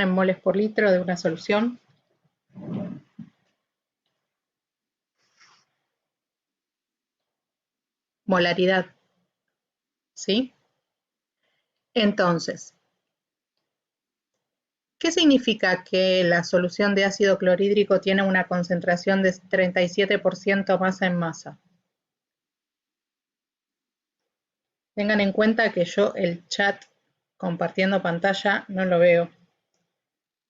en moles por litro de una solución. Molaridad. ¿Sí? Entonces, ¿qué significa que la solución de ácido clorhídrico tiene una concentración de 37% masa en masa? Tengan en cuenta que yo el chat compartiendo pantalla no lo veo.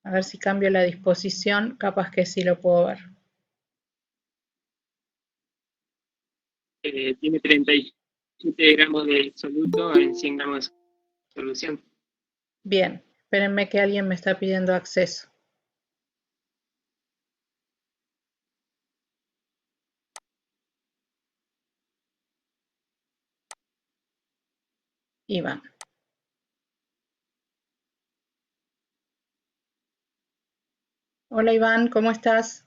A ver si cambio la disposición, capaz que sí lo puedo ver. Tiene 37 gramos de soluto en 100 gramos de solución. Bien, espérenme que alguien me está pidiendo acceso. Iván. Hola Iván, ¿cómo estás?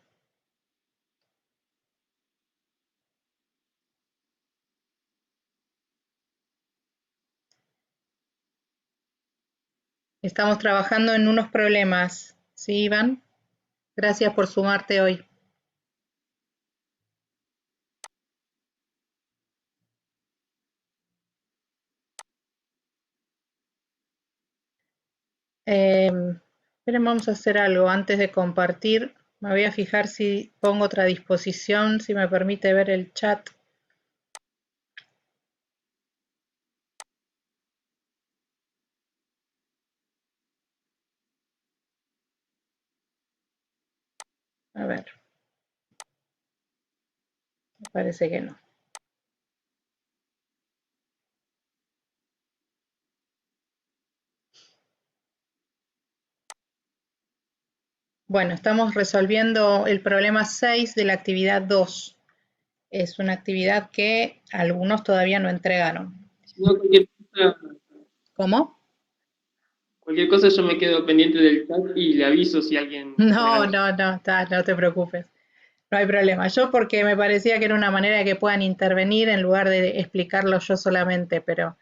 Estamos trabajando en unos problemas, ¿sí, Iván? Gracias por sumarte hoy. Esperen, vamos a hacer algo antes de compartir. Me voy a fijar si pongo otra disposición, si me permite ver el chat. A ver. Me parece que no. Bueno, estamos resolviendo el problema 6 de la actividad 2. Es una actividad que algunos todavía no entregaron. Si no, ¿Cómo? cualquier cosa yo me quedo pendiente del chat y le aviso si alguien... No, no te preocupes. No hay problema. Yo porque me parecía que era una manera de que puedan intervenir en lugar de explicarlo yo solamente, pero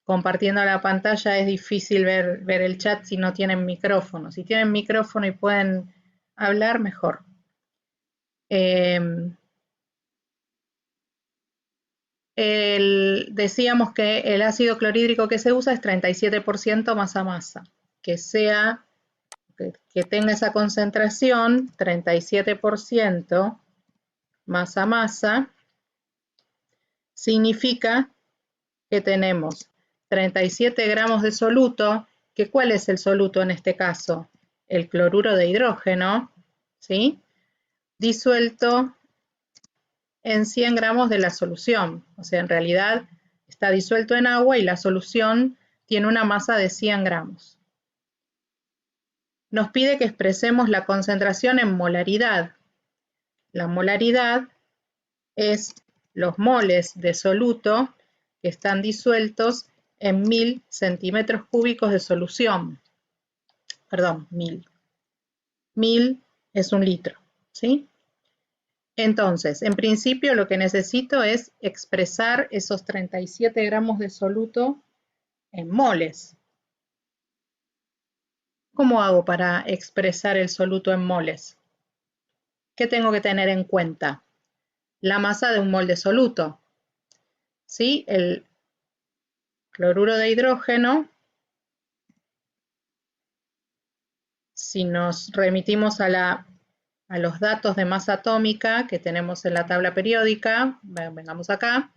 compartiendo la pantalla es difícil ver el chat si no tienen micrófono. Si tienen micrófono y pueden hablar, mejor. Decíamos que el ácido clorhídrico que se usa es 37% masa masa. Que tenga esa concentración, 37% masa masa, significa que tenemos 37 gramos de soluto, que ¿cuál es el soluto en este caso? El cloruro de hidrógeno, ¿sí? Disuelto en 100 gramos de la solución. O sea, en realidad está disuelto en agua y la solución tiene una masa de 100 gramos. Nos pide que expresemos la concentración en molaridad. La molaridad es los moles de soluto que están disueltos en 1000 centímetros cúbicos de solución. Perdón, 1000. 1000 es un litro, ¿sí? Entonces, en principio lo que necesito es expresar esos 37 gramos de soluto en moles. ¿Cómo hago para expresar el soluto en moles? ¿Qué tengo que tener en cuenta? La masa de un mol de soluto. ¿Sí? El cloruro de hidrógeno, si nos remitimos a los datos de masa atómica que tenemos en la tabla periódica, vengamos acá,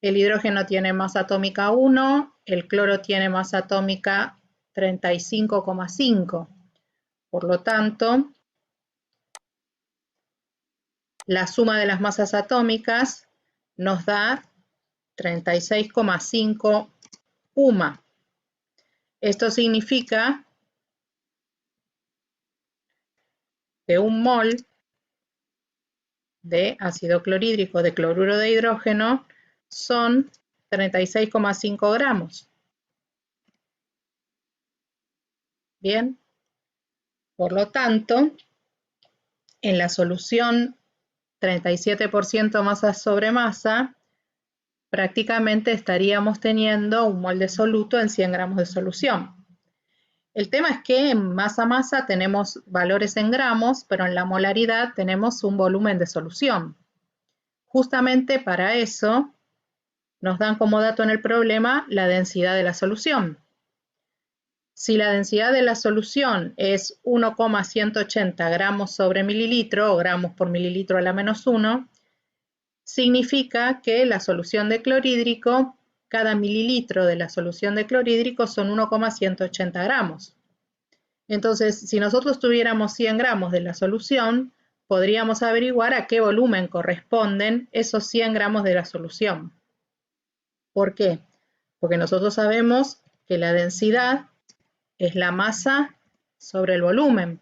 el hidrógeno tiene masa atómica 1, el cloro tiene masa atómica 35,5. Por lo tanto, la suma de las masas atómicas nos da 36,5 UMA. Esto significa que un mol de ácido clorhídrico de cloruro de hidrógeno son 36,5 gramos. Bien, por lo tanto, en la solución 37% masa sobre masa, prácticamente estaríamos teniendo un mol de soluto en 100 gramos de solución. El tema es que en masa-masa tenemos valores en gramos, pero en la molaridad tenemos un volumen de solución. Justamente para eso nos dan como dato en el problema la densidad de la solución. Si la densidad de la solución es 1,180 gramos sobre mililitro, o gramos por mililitro a la menos 1, significa que la solución de clorhídrico, cada mililitro de la solución de clorhídrico son 1,180 gramos. Entonces, si nosotros tuviéramos 100 gramos de la solución, podríamos averiguar a qué volumen corresponden esos 100 gramos de la solución. ¿Por qué? Porque nosotros sabemos que la densidad es la masa sobre el volumen.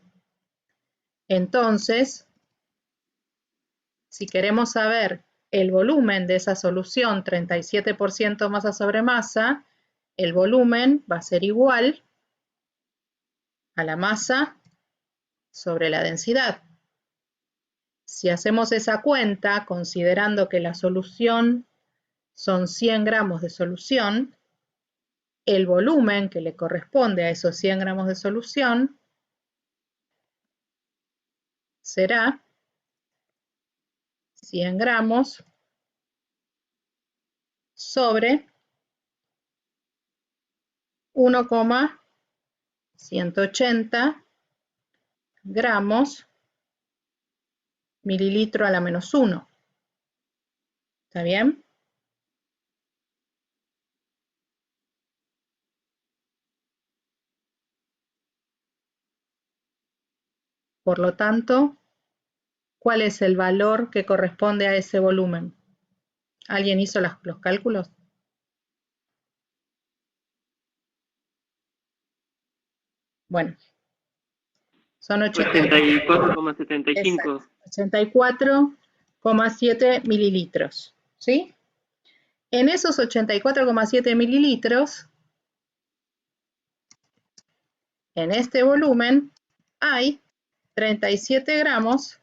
Entonces, si queremos saber el volumen de esa solución, 37% masa sobre masa, el volumen va a ser igual a la masa sobre la densidad. Si hacemos esa cuenta, considerando que la solución son 100 gramos de solución, el volumen que le corresponde a esos 100 gramos de solución será 100 gramos sobre 1,180 gramos mililitro a la menos 1. ¿Está bien? Por lo tanto, ¿cuál es el valor que corresponde a ese volumen? ¿Alguien hizo los cálculos? Bueno, son 84,75. 84,7 mililitros. ¿Sí? En esos 84,7 mililitros, en este volumen, hay 37 gramos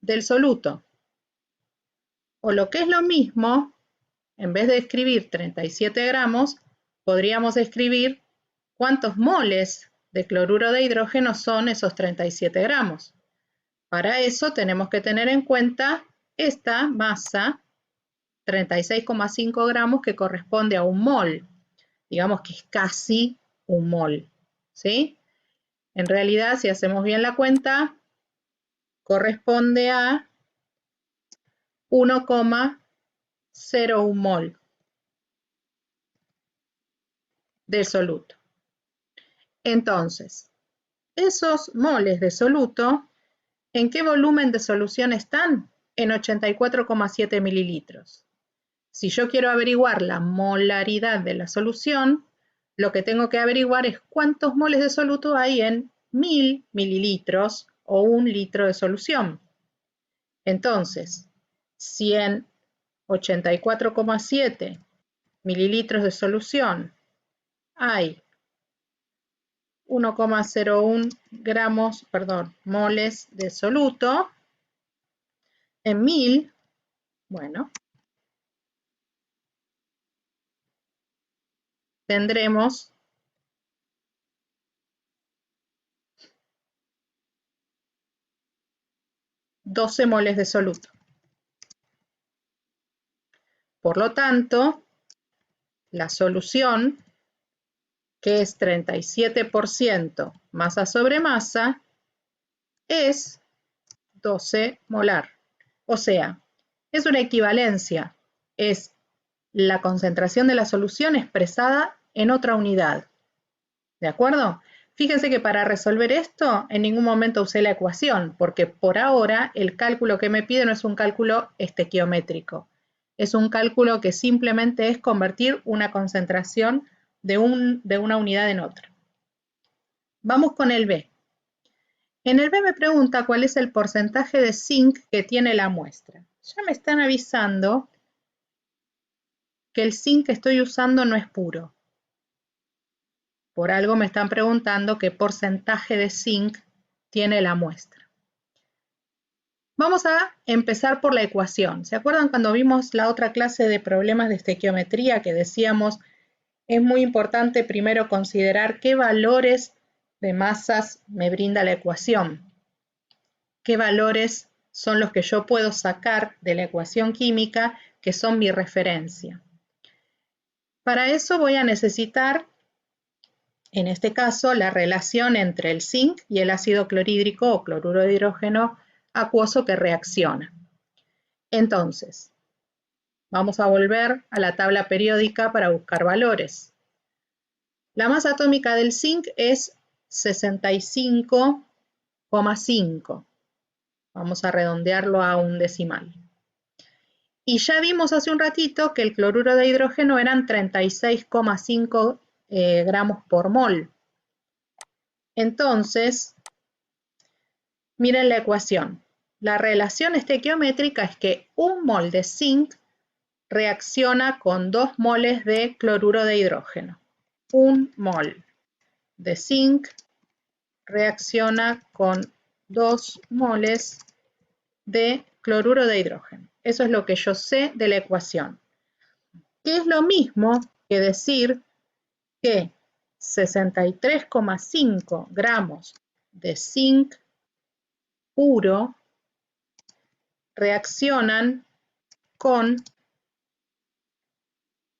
del soluto. O lo que es lo mismo, en vez de escribir 37 gramos, podríamos escribir cuántos moles de cloruro de hidrógeno son esos 37 gramos. Para eso tenemos que tener en cuenta esta masa, 36,5 gramos, que corresponde a un mol. Digamos que es casi un mol, ¿sí? En realidad, si hacemos bien la cuenta, corresponde a 1,01 mol del soluto. Entonces, esos moles de soluto, ¿en qué volumen de solución están? En 84,7 mililitros. Si yo quiero averiguar la molaridad de la solución, lo que tengo que averiguar es cuántos moles de soluto hay en 1000 mililitros o 1 litro de solución. Entonces, si en 84,7 mililitros de solución hay 1,01 moles de soluto, en 1000, bueno, tendremos 12 moles de soluto. Por lo tanto, la solución, que es 37% masa sobre masa, es 12 molar. O sea, es una equivalencia, es la concentración de la solución expresada en otra unidad. ¿De acuerdo? Fíjense que para resolver esto en ningún momento usé la ecuación, porque por ahora el cálculo que me pide no es un cálculo estequiométrico. Es un cálculo que simplemente es convertir una concentración de una unidad en otra. Vamos con el B. En el B me pregunta cuál es el porcentaje de zinc que tiene la muestra. Ya me están avisando que el zinc que estoy usando no es puro. Por algo me están preguntando qué porcentaje de zinc tiene la muestra. Vamos a empezar por la ecuación. ¿Se acuerdan cuando vimos la otra clase de problemas de estequiometría que decíamos es muy importante primero considerar qué valores de masas me brinda la ecuación? ¿Qué valores son los que yo puedo sacar de la ecuación química que son mi referencia? Para eso voy a necesitar, en este caso, la relación entre el zinc y el ácido clorhídrico o cloruro de hidrógeno acuoso que reacciona. Entonces, vamos a volver a la tabla periódica para buscar valores. La masa atómica del zinc es 65,5. Vamos a redondearlo a un decimal. Y ya vimos hace un ratito que el cloruro de hidrógeno eran 36,5 gramos por mol. Entonces, miren la ecuación. La relación estequiométrica es que un mol de zinc reacciona con 2 moles de cloruro de hidrógeno. Un mol de zinc reacciona con 2 moles de cloruro de hidrógeno. Eso es lo que yo sé de la ecuación. Que es lo mismo que decir que 63,5 gramos de zinc puro reaccionan con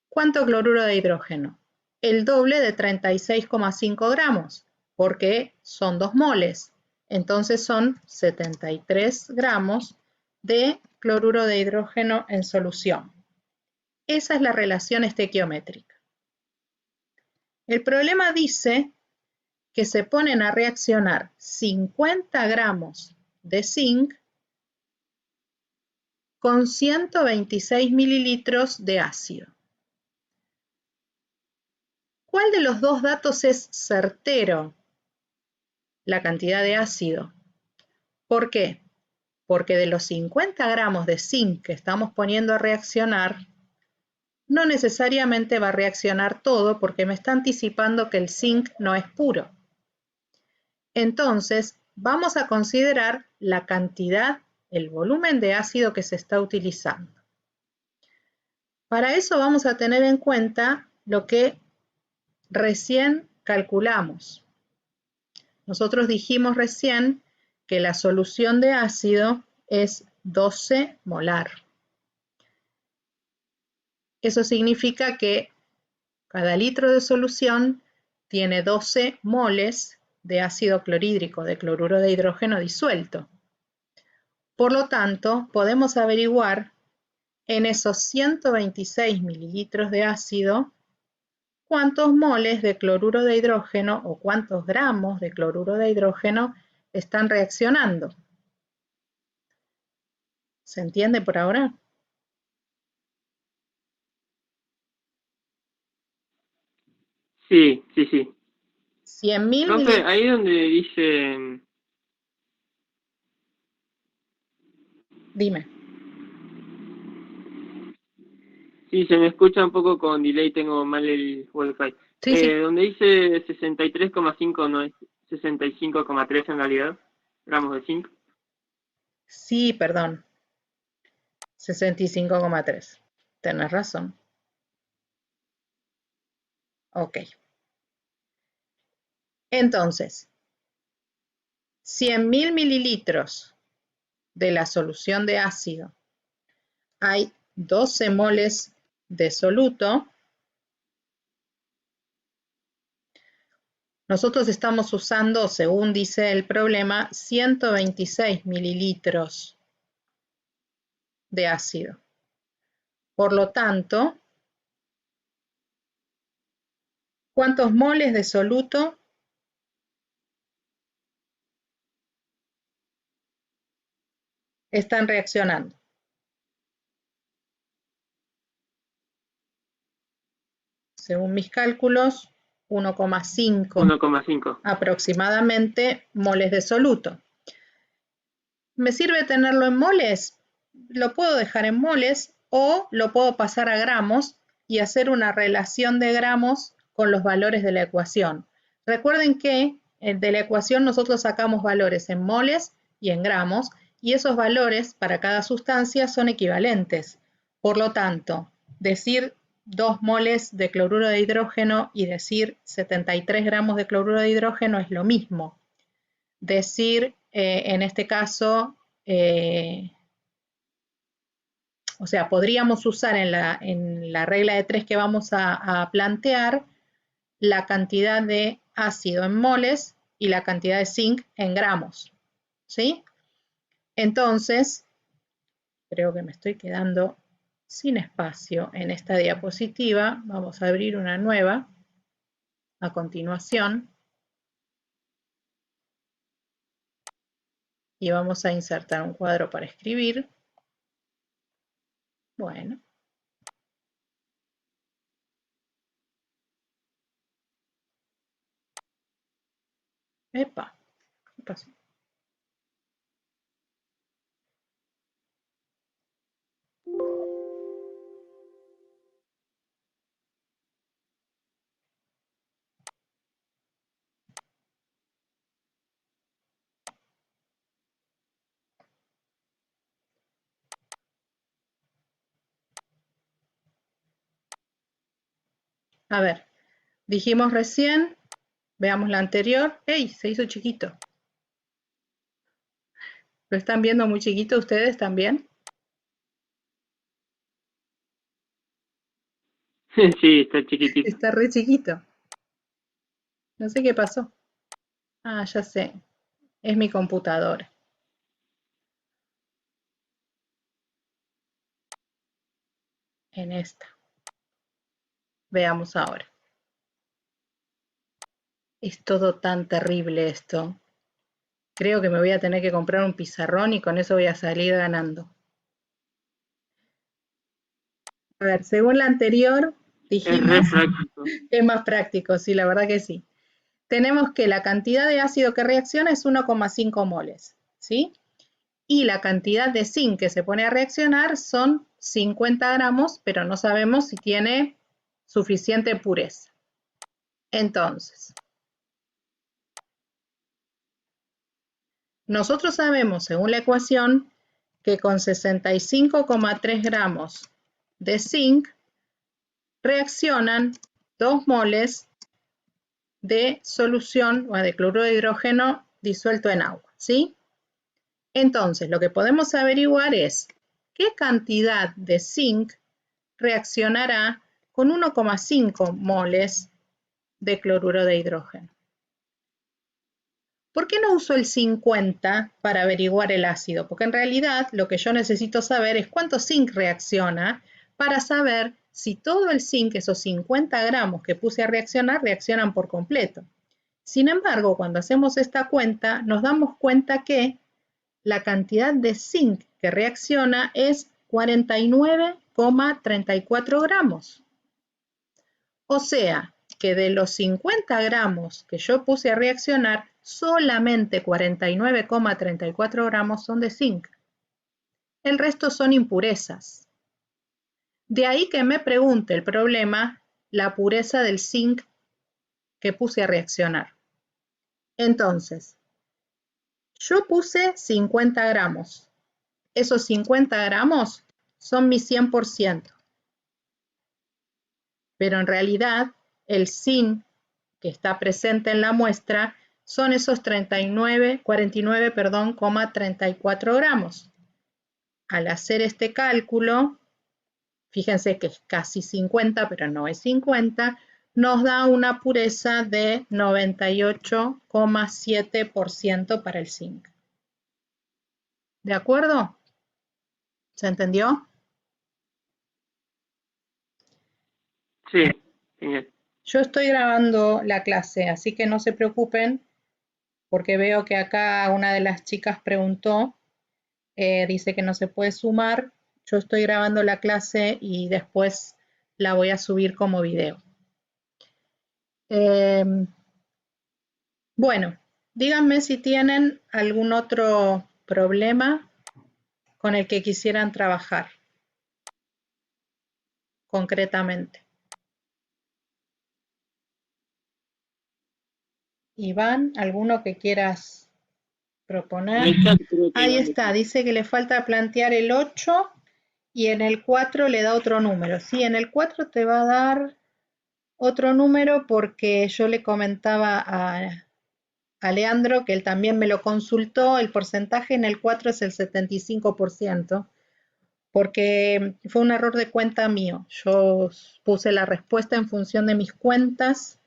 ¿cuánto cloruro de hidrógeno? El doble de 36,5 gramos, porque son 2 moles. Entonces son 73 gramos de cloruro de hidrógeno en solución. Esa es la relación estequiométrica. El problema dice que se ponen a reaccionar 50 gramos de zinc con 126 mililitros de ácido. ¿Cuál de los dos datos es certero? La cantidad de ácido. ¿Por qué? Porque de los 50 gramos de zinc que estamos poniendo a reaccionar, no necesariamente va a reaccionar todo porque me está anticipando que el zinc no es puro. Entonces, vamos a considerar la cantidad, el volumen de ácido que se está utilizando. Para eso vamos a tener en cuenta lo que recién calculamos. Nosotros dijimos recién que la solución de ácido es 12 molar. Eso significa que cada litro de solución tiene 12 moles de ácido clorhídrico, de cloruro de hidrógeno disuelto. Por lo tanto, podemos averiguar en esos 126 mililitros de ácido cuántos moles de cloruro de hidrógeno o cuántos gramos de cloruro de hidrógeno están reaccionando. ¿Se entiende por ahora? Sí. 100.000 Profe, mililitros. ahí donde dice, Dime. sí, se me escucha un poco con delay, tengo mal el wifi. Sí. Donde dice 63,5 no es 65,3 en realidad, gramos de zinc. Sí, perdón. 65,3. Tenés razón. Ok. Entonces, 100.000 mililitros de la solución de ácido. Hay 12 moles de soluto. Nosotros estamos usando, según dice el problema, 126 mililitros de ácido. Por lo tanto, ¿cuántos moles de soluto están reaccionando? Según mis cálculos, 1,5 aproximadamente moles de soluto. ¿Me sirve tenerlo en moles? Lo puedo dejar en moles o lo puedo pasar a gramos y hacer una relación de gramos con los valores de la ecuación. Recuerden que de la ecuación nosotros sacamos valores en moles y en gramos y esos valores para cada sustancia son equivalentes. Por lo tanto, decir 2 moles de cloruro de hidrógeno y decir 73 gramos de cloruro de hidrógeno es lo mismo. Decir, en este caso, o sea, podríamos usar en la regla de 3 que vamos a plantear la cantidad de ácido en moles y la cantidad de zinc en gramos, ¿sí? Entonces, creo que me estoy quedando sin espacio en esta diapositiva. Vamos a abrir una nueva a continuación. Y vamos a insertar un cuadro para escribir. Bueno. Epa, ¿qué pasó? A ver, dijimos recién, veamos la anterior. ¡Ey! Se hizo chiquito. ¿Lo están viendo muy chiquito ustedes también? Sí, está chiquitito. Está re chiquito. No sé qué pasó. Ah, ya sé. Es mi computadora. En esta. Veamos ahora. Es todo tan terrible esto. Creo que me voy a tener que comprar un pizarrón y con eso voy a salir ganando. A ver, según la anterior, Es re dijimos, práctico. es más práctico, sí, la verdad que sí. Tenemos que la cantidad de ácido que reacciona es 1,5 moles, ¿sí? Y la cantidad de zinc que se pone a reaccionar son 50 gramos, pero no sabemos si tiene suficiente pureza. Entonces, nosotros sabemos, según la ecuación, que con 65,3 gramos de zinc reaccionan 2 moles de solución o de cloruro de hidrógeno disuelto en agua, ¿sí? Entonces, lo que podemos averiguar es qué cantidad de zinc reaccionará con 1,5 moles de cloruro de hidrógeno. ¿Por qué no uso el 50 para averiguar el ácido? Porque en realidad lo que yo necesito saber es cuánto zinc reacciona para saber si todo el zinc, esos 50 gramos que puse a reaccionar, reaccionan por completo. Sin embargo, cuando hacemos esta cuenta, nos damos cuenta que la cantidad de zinc que reacciona es 49,34 gramos. O sea, que de los 50 gramos que yo puse a reaccionar, solamente 49,34 gramos son de zinc. El resto son impurezas. De ahí que me pregunte el problema, la pureza del zinc que puse a reaccionar. Entonces, yo puse 50 gramos. Esos 50 gramos son mi 100%. Pero en realidad, el zinc que está presente en la muestra son esos 49,34 gramos. Al hacer este cálculo, fíjense que es casi 50, pero no es 50, nos da una pureza de 98,7% para el zinc. ¿De acuerdo? ¿Se entendió? Sí, genial. Yo estoy grabando la clase, así que no se preocupen, porque veo que acá una de las chicas preguntó, dice que no se puede sumar. Yo estoy grabando la clase y después la voy a subir como video. Bueno, díganme si tienen algún otro problema con el que quisieran trabajar concretamente. Iván, ¿alguno que quieras Proponer. En el chat creo que Ahí lo está, dejé. dice que le falta plantear el 8 y en el 4 le da otro número. Sí, en el 4 te va a dar otro número porque yo le comentaba a Leandro que él también me lo consultó, el porcentaje en el 4 es el 75%, porque fue un error de cuenta mío. Yo puse la respuesta en función de mis cuentas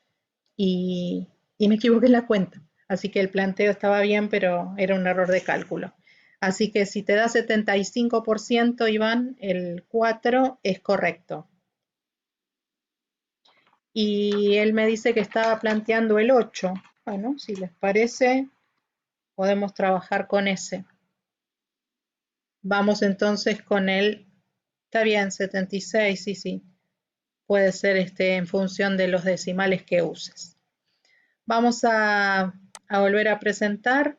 y me equivoqué en la cuenta. Así que el planteo estaba bien, pero era un error de cálculo. Así que si te da 75%, Iván, el 4 es correcto. Y él me dice que estaba planteando el 8. Bueno, si les parece, podemos trabajar con ese. Vamos entonces con el, está bien, 76, sí. Puede ser en función de los decimales que uses. Vamos a volver a presentar.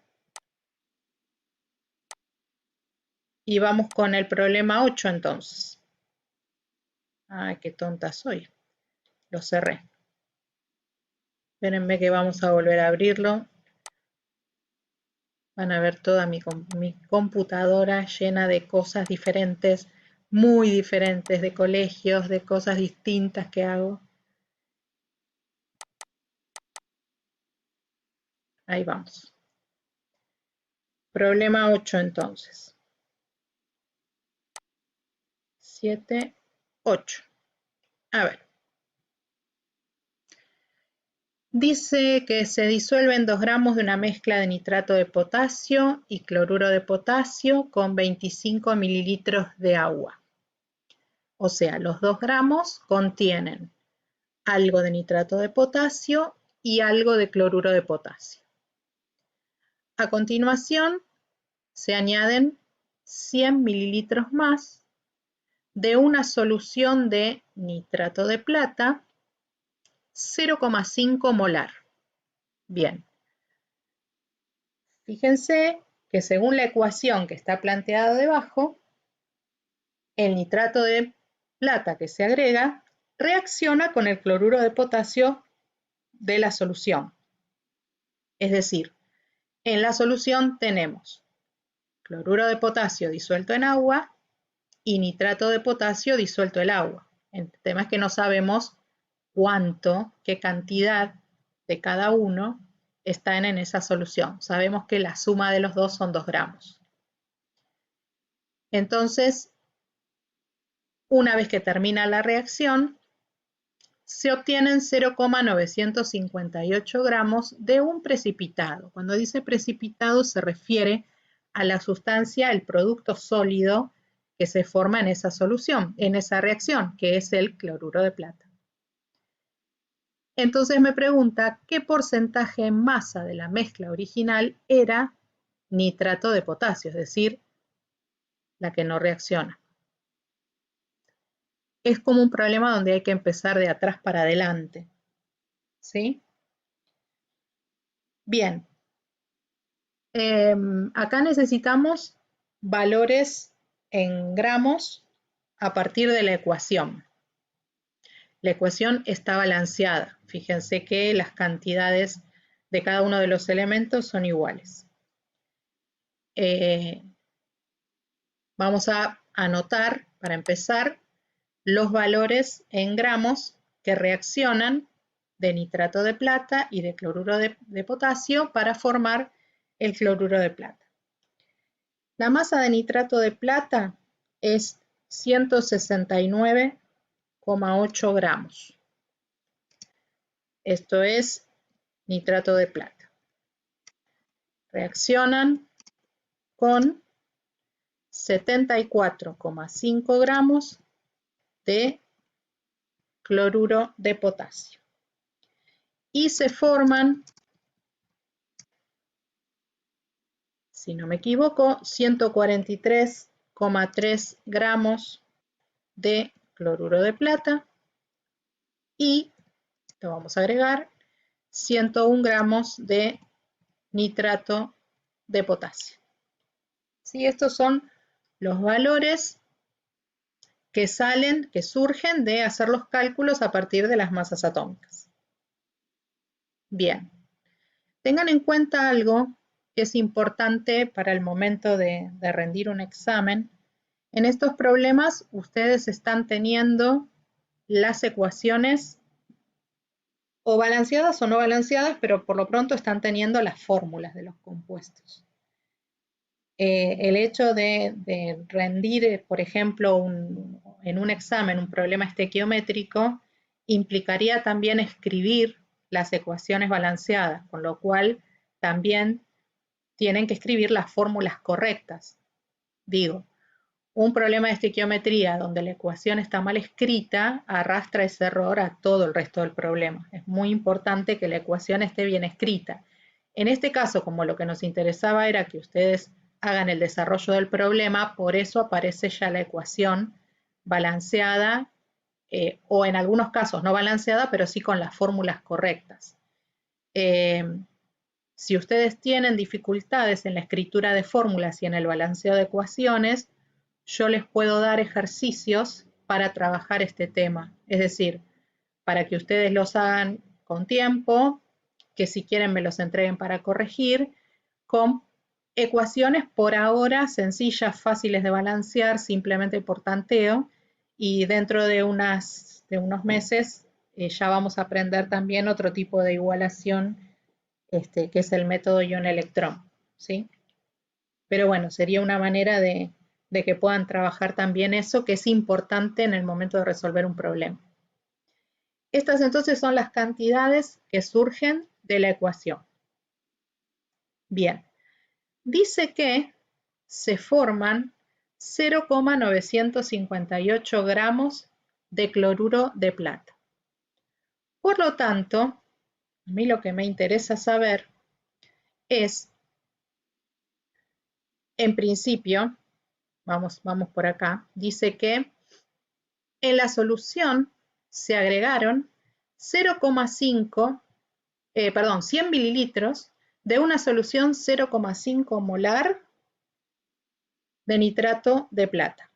Y vamos con el problema 8 entonces. Ay, qué tonta soy. Lo cerré. Espérenme que vamos a volver a abrirlo. Van a ver toda mi computadora llena de cosas diferentes, muy diferentes, de colegios, de cosas distintas que hago. Ahí vamos. Problema 8 entonces. 7, 8. A ver. Dice que se disuelven 2 gramos de una mezcla de nitrato de potasio y cloruro de potasio con 25 mililitros de agua. O sea, los 2 gramos contienen algo de nitrato de potasio y algo de cloruro de potasio. A continuación, se añaden 100 mililitros más de una solución de nitrato de plata 0,5 molar. Bien. Fíjense que según la ecuación que está planteada debajo, el nitrato de plata que se agrega reacciona con el cloruro de potasio de la solución. Es decir, en la solución tenemos cloruro de potasio disuelto en agua y nitrato de potasio disuelto en agua. El tema es que no sabemos cuánto, qué cantidad de cada uno está en esa solución. Sabemos que la suma de los dos son 2 gramos. Entonces, una vez que termina la reacción, se obtienen 0,958 gramos de un precipitado. Cuando dice precipitado se refiere a la sustancia, el producto sólido que se forma en esa solución, en esa reacción, que es el cloruro de plata. Entonces me pregunta qué porcentaje en masa de la mezcla original era nitrato de potasio, es decir, la que no reacciona. Es como un problema donde hay que empezar de atrás para adelante. ¿Sí? Bien. Acá necesitamos valores en gramos a partir de la ecuación. La ecuación está balanceada. Fíjense que las cantidades de cada uno de los elementos son iguales. Vamos a anotar, para empezar, los valores en gramos que reaccionan de nitrato de plata y de cloruro de potasio para formar el cloruro de plata. La masa de nitrato de plata es 169,8 gramos. Esto es nitrato de plata. Reaccionan con 74,5 gramos de cloruro de potasio. Y se forman, si no me equivoco, 143,3 gramos de cloruro de plata y, lo vamos a agregar, 101 gramos de nitrato de potasio. ¿Sí? Estos son los valores que salen, que surgen de hacer los cálculos a partir de las masas atómicas. Bien, tengan en cuenta algo, que es importante para el momento de rendir un examen. En estos problemas ustedes están teniendo las ecuaciones o balanceadas o no balanceadas, pero por lo pronto están teniendo las fórmulas de los compuestos. El hecho de rendir, por ejemplo, en un examen un problema estequiométrico implicaría también escribir las ecuaciones balanceadas, con lo cual también tienen que escribir las fórmulas correctas. Digo, un problema de estequiometría donde la ecuación está mal escrita arrastra ese error a todo el resto del problema. Es muy importante que la ecuación esté bien escrita. En este caso, como lo que nos interesaba era que ustedes hagan el desarrollo del problema, por eso aparece ya la ecuación balanceada o en algunos casos no balanceada, pero sí con las fórmulas correctas. Si ustedes tienen dificultades en la escritura de fórmulas y en el balanceo de ecuaciones, yo les puedo dar ejercicios para trabajar este tema. Es decir, para que ustedes los hagan con tiempo, que si quieren me los entreguen para corregir, con ecuaciones por ahora sencillas, fáciles de balancear, simplemente por tanteo, y dentro de unos meses ya vamos a aprender también otro tipo de igualación, que es el método ion-electrón, ¿sí? Pero bueno, sería una manera de que puedan trabajar también eso, que es importante en el momento de resolver un problema. Estas entonces son las cantidades que surgen de la ecuación. Bien, dice que se forman 0,958 gramos de cloruro de plata. Por lo tanto, a mí lo que me interesa saber es, en principio, vamos por acá, dice que en la solución se agregaron 100 mililitros de una solución 0,5 molar de nitrato de plata.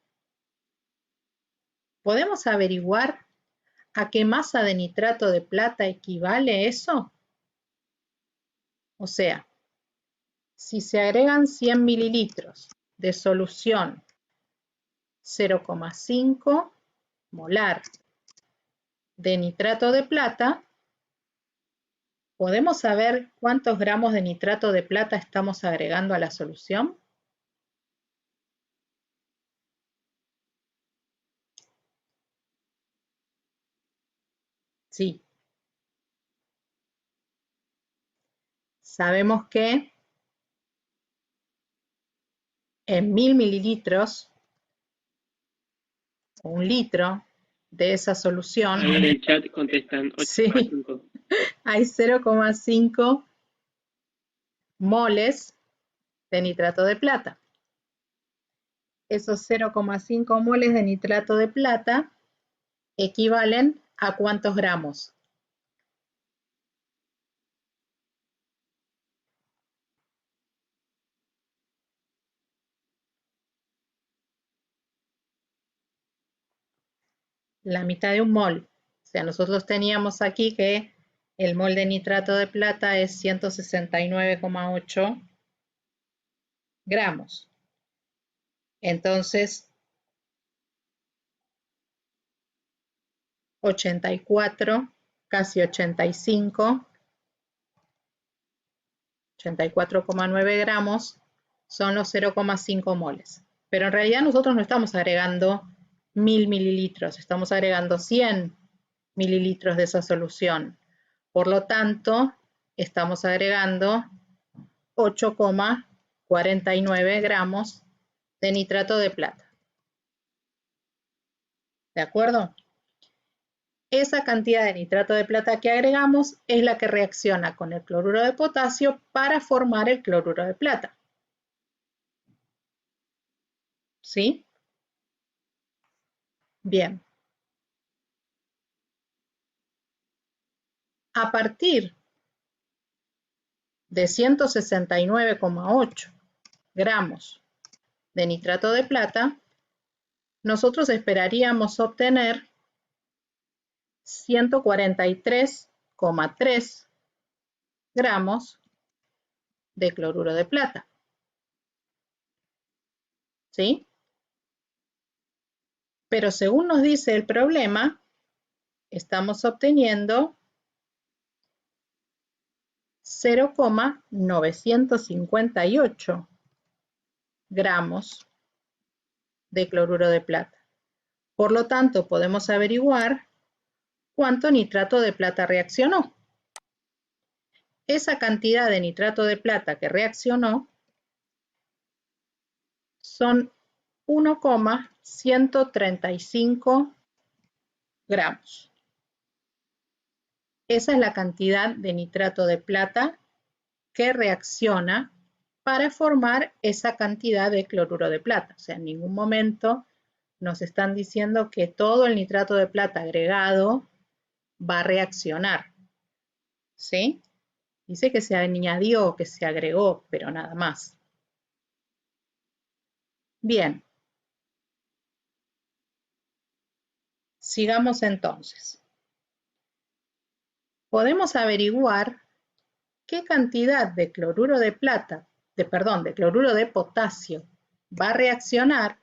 ¿Podemos averiguar a qué masa de nitrato de plata equivale eso? O sea, si se agregan 100 mililitros de solución 0,5 molar de nitrato de plata, ¿podemos saber cuántos gramos de nitrato de plata estamos agregando a la solución? Sí. Sabemos que en 1000 mililitros, o 1 litro de esa solución, ahí en el chat contestan 8,5. Sí, hay 0,5 moles de nitrato de plata. Esos 0,5 moles de nitrato de plata equivalen a ¿cuántos gramos? La mitad de un mol. O sea, nosotros teníamos aquí que el mol de nitrato de plata es 169,8 gramos. Entonces, 84, casi 85, 84,9 gramos son los 0,5 moles. Pero en realidad nosotros no estamos agregando 1000 mililitros, estamos agregando 100 mililitros de esa solución. Por lo tanto, estamos agregando 8,49 gramos de nitrato de plata. ¿De acuerdo? Esa cantidad de nitrato de plata que agregamos es la que reacciona con el cloruro de potasio para formar el cloruro de plata. ¿Sí? Bien. A partir de 169,8 gramos de nitrato de plata, nosotros esperaríamos obtener 143,3 gramos de cloruro de plata. ¿Sí? Pero según nos dice el problema, estamos obteniendo 0,958 gramos de cloruro de plata. Por lo tanto, podemos averiguar cuánto nitrato de plata reaccionó. Esa cantidad de nitrato de plata que reaccionó son 1,135 gramos. Esa es la cantidad de nitrato de plata que reacciona para formar esa cantidad de cloruro de plata. O sea, en ningún momento nos están diciendo que todo el nitrato de plata agregado va a reaccionar. ¿Sí? Dice que se añadió o que se agregó, pero nada más. Bien. Sigamos entonces. Podemos averiguar qué cantidad de cloruro de plata, de cloruro de potasio va a reaccionar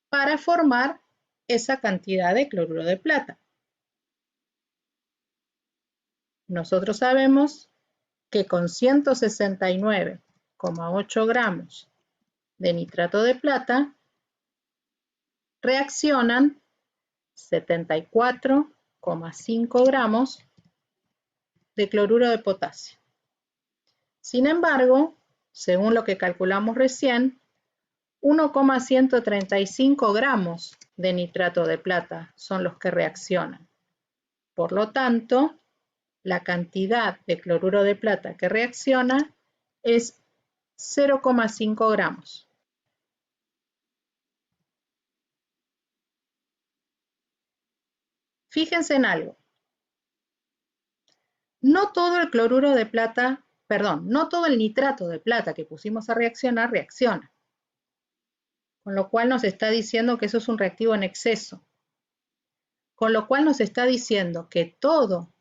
para formar esa cantidad de cloruro de plata. Nosotros sabemos que con 169,8 gramos de nitrato de plata reaccionan 74,5 gramos de cloruro de potasio. Sin embargo, según lo que calculamos recién, 1,135 gramos de nitrato de plata son los que reaccionan. Por lo tanto, la cantidad de cloruro de plata que reacciona es 0,5 gramos. Fíjense en algo. No todo el cloruro de plata, no todo el nitrato de plata que pusimos a reaccionar reacciona. Con lo cual nos está diciendo que eso es un reactivo en exceso. Con lo cual nos está diciendo que todo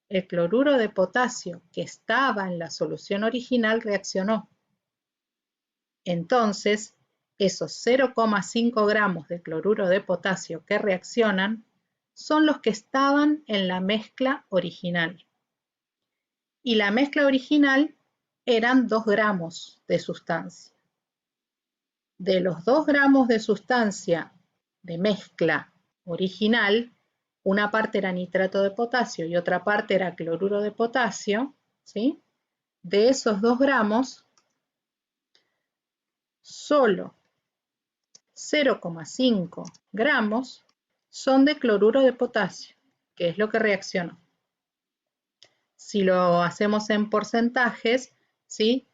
el cloruro de potasio que estaba en la solución original reaccionó. Entonces, esos 0,5 gramos de cloruro de potasio que reaccionan son los que estaban en la mezcla original. Y la mezcla original eran 2 gramos de sustancia. De los 2 gramos de sustancia de mezcla original, una parte era nitrato de potasio y otra parte era cloruro de potasio, ¿sí? De esos 2 gramos, solo 0,5 gramos son de cloruro de potasio, que es lo que reaccionó. Si lo hacemos en porcentajes, ¿sí?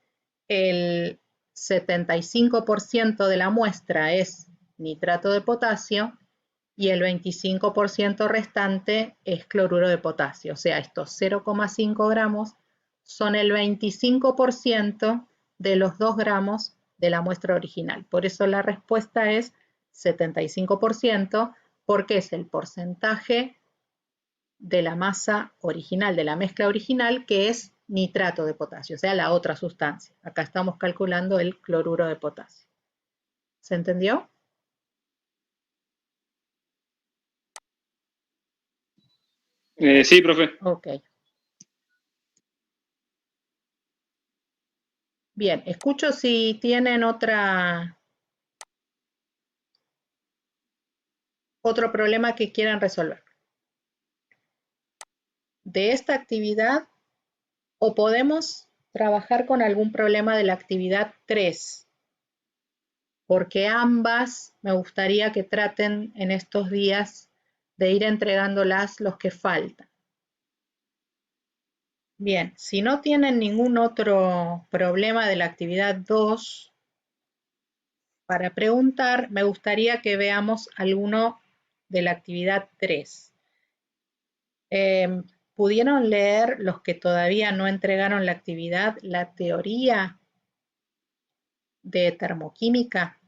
El 75% de la muestra es nitrato de potasio y el 25% restante es cloruro de potasio. O sea, estos 0,5 gramos son el 25% de los 2 gramos de la muestra original. Por eso la respuesta es 75%, porque es el porcentaje de la masa original, de la mezcla original, que es nitrato de potasio, o sea, la otra sustancia. Acá estamos calculando el cloruro de potasio. ¿Se entendió? Sí, profe. Ok. Bien, escucho si tienen otro problema que quieran resolver de esta actividad, o podemos trabajar con algún problema de la actividad 3, porque ambas me gustaría que traten en estos días de ir entregándolas los que faltan. Bien, si no tienen ningún otro problema de la actividad 2 para preguntar, me gustaría que veamos alguno de la actividad 3. ¿Pudieron leer, los que todavía no entregaron la actividad, la teoría de termoquímica?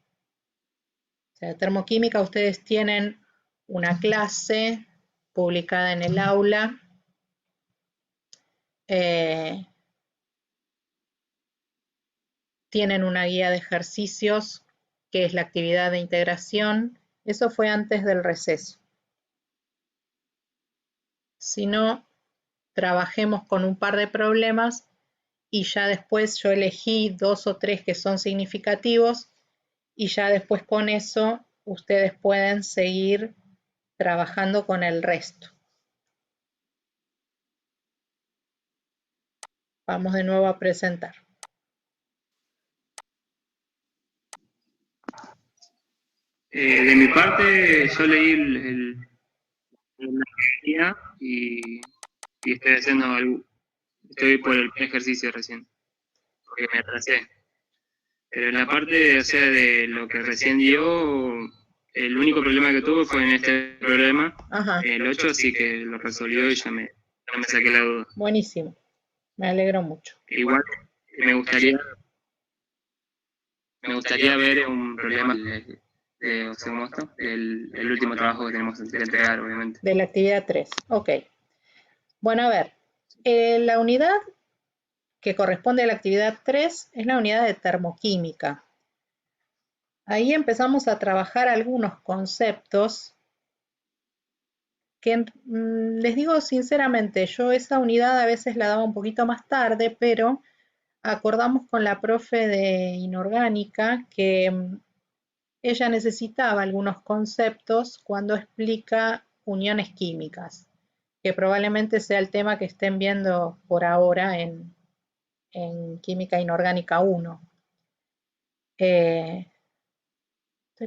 O sea, de termoquímica ustedes tienen una clase publicada en el aula tienen una guía de ejercicios, que es la actividad de integración. Eso fue antes del receso. Si no, trabajemos con un par de problemas y ya después yo elegí 2 o 3 que son significativos y ya después con eso ustedes pueden seguir trabajando con el resto. Vamos de nuevo a presentar. De mi parte, yo leí la guía y estoy por el ejercicio recién, porque me atrasé. Pero en la parte, o sea, de lo que recién dio, el único problema que tuve fue en este problema, el 8, así que lo resolvió y ya me saqué la duda. Buenísimo, me alegro mucho. Igual me gustaría ver un problema de Ocemosto, el último trabajo que tenemos que entregar, obviamente. De la actividad 3, ok. Bueno, a ver, la unidad que corresponde a la actividad 3 es la unidad de termoquímica. Ahí empezamos a trabajar algunos conceptos que les digo sinceramente, yo esa unidad a veces la daba un poquito más tarde, pero acordamos con la profe de inorgánica que ella necesitaba algunos conceptos cuando explica uniones químicas, que probablemente sea el tema que estén viendo por ahora en Química Inorgánica 1. Estoy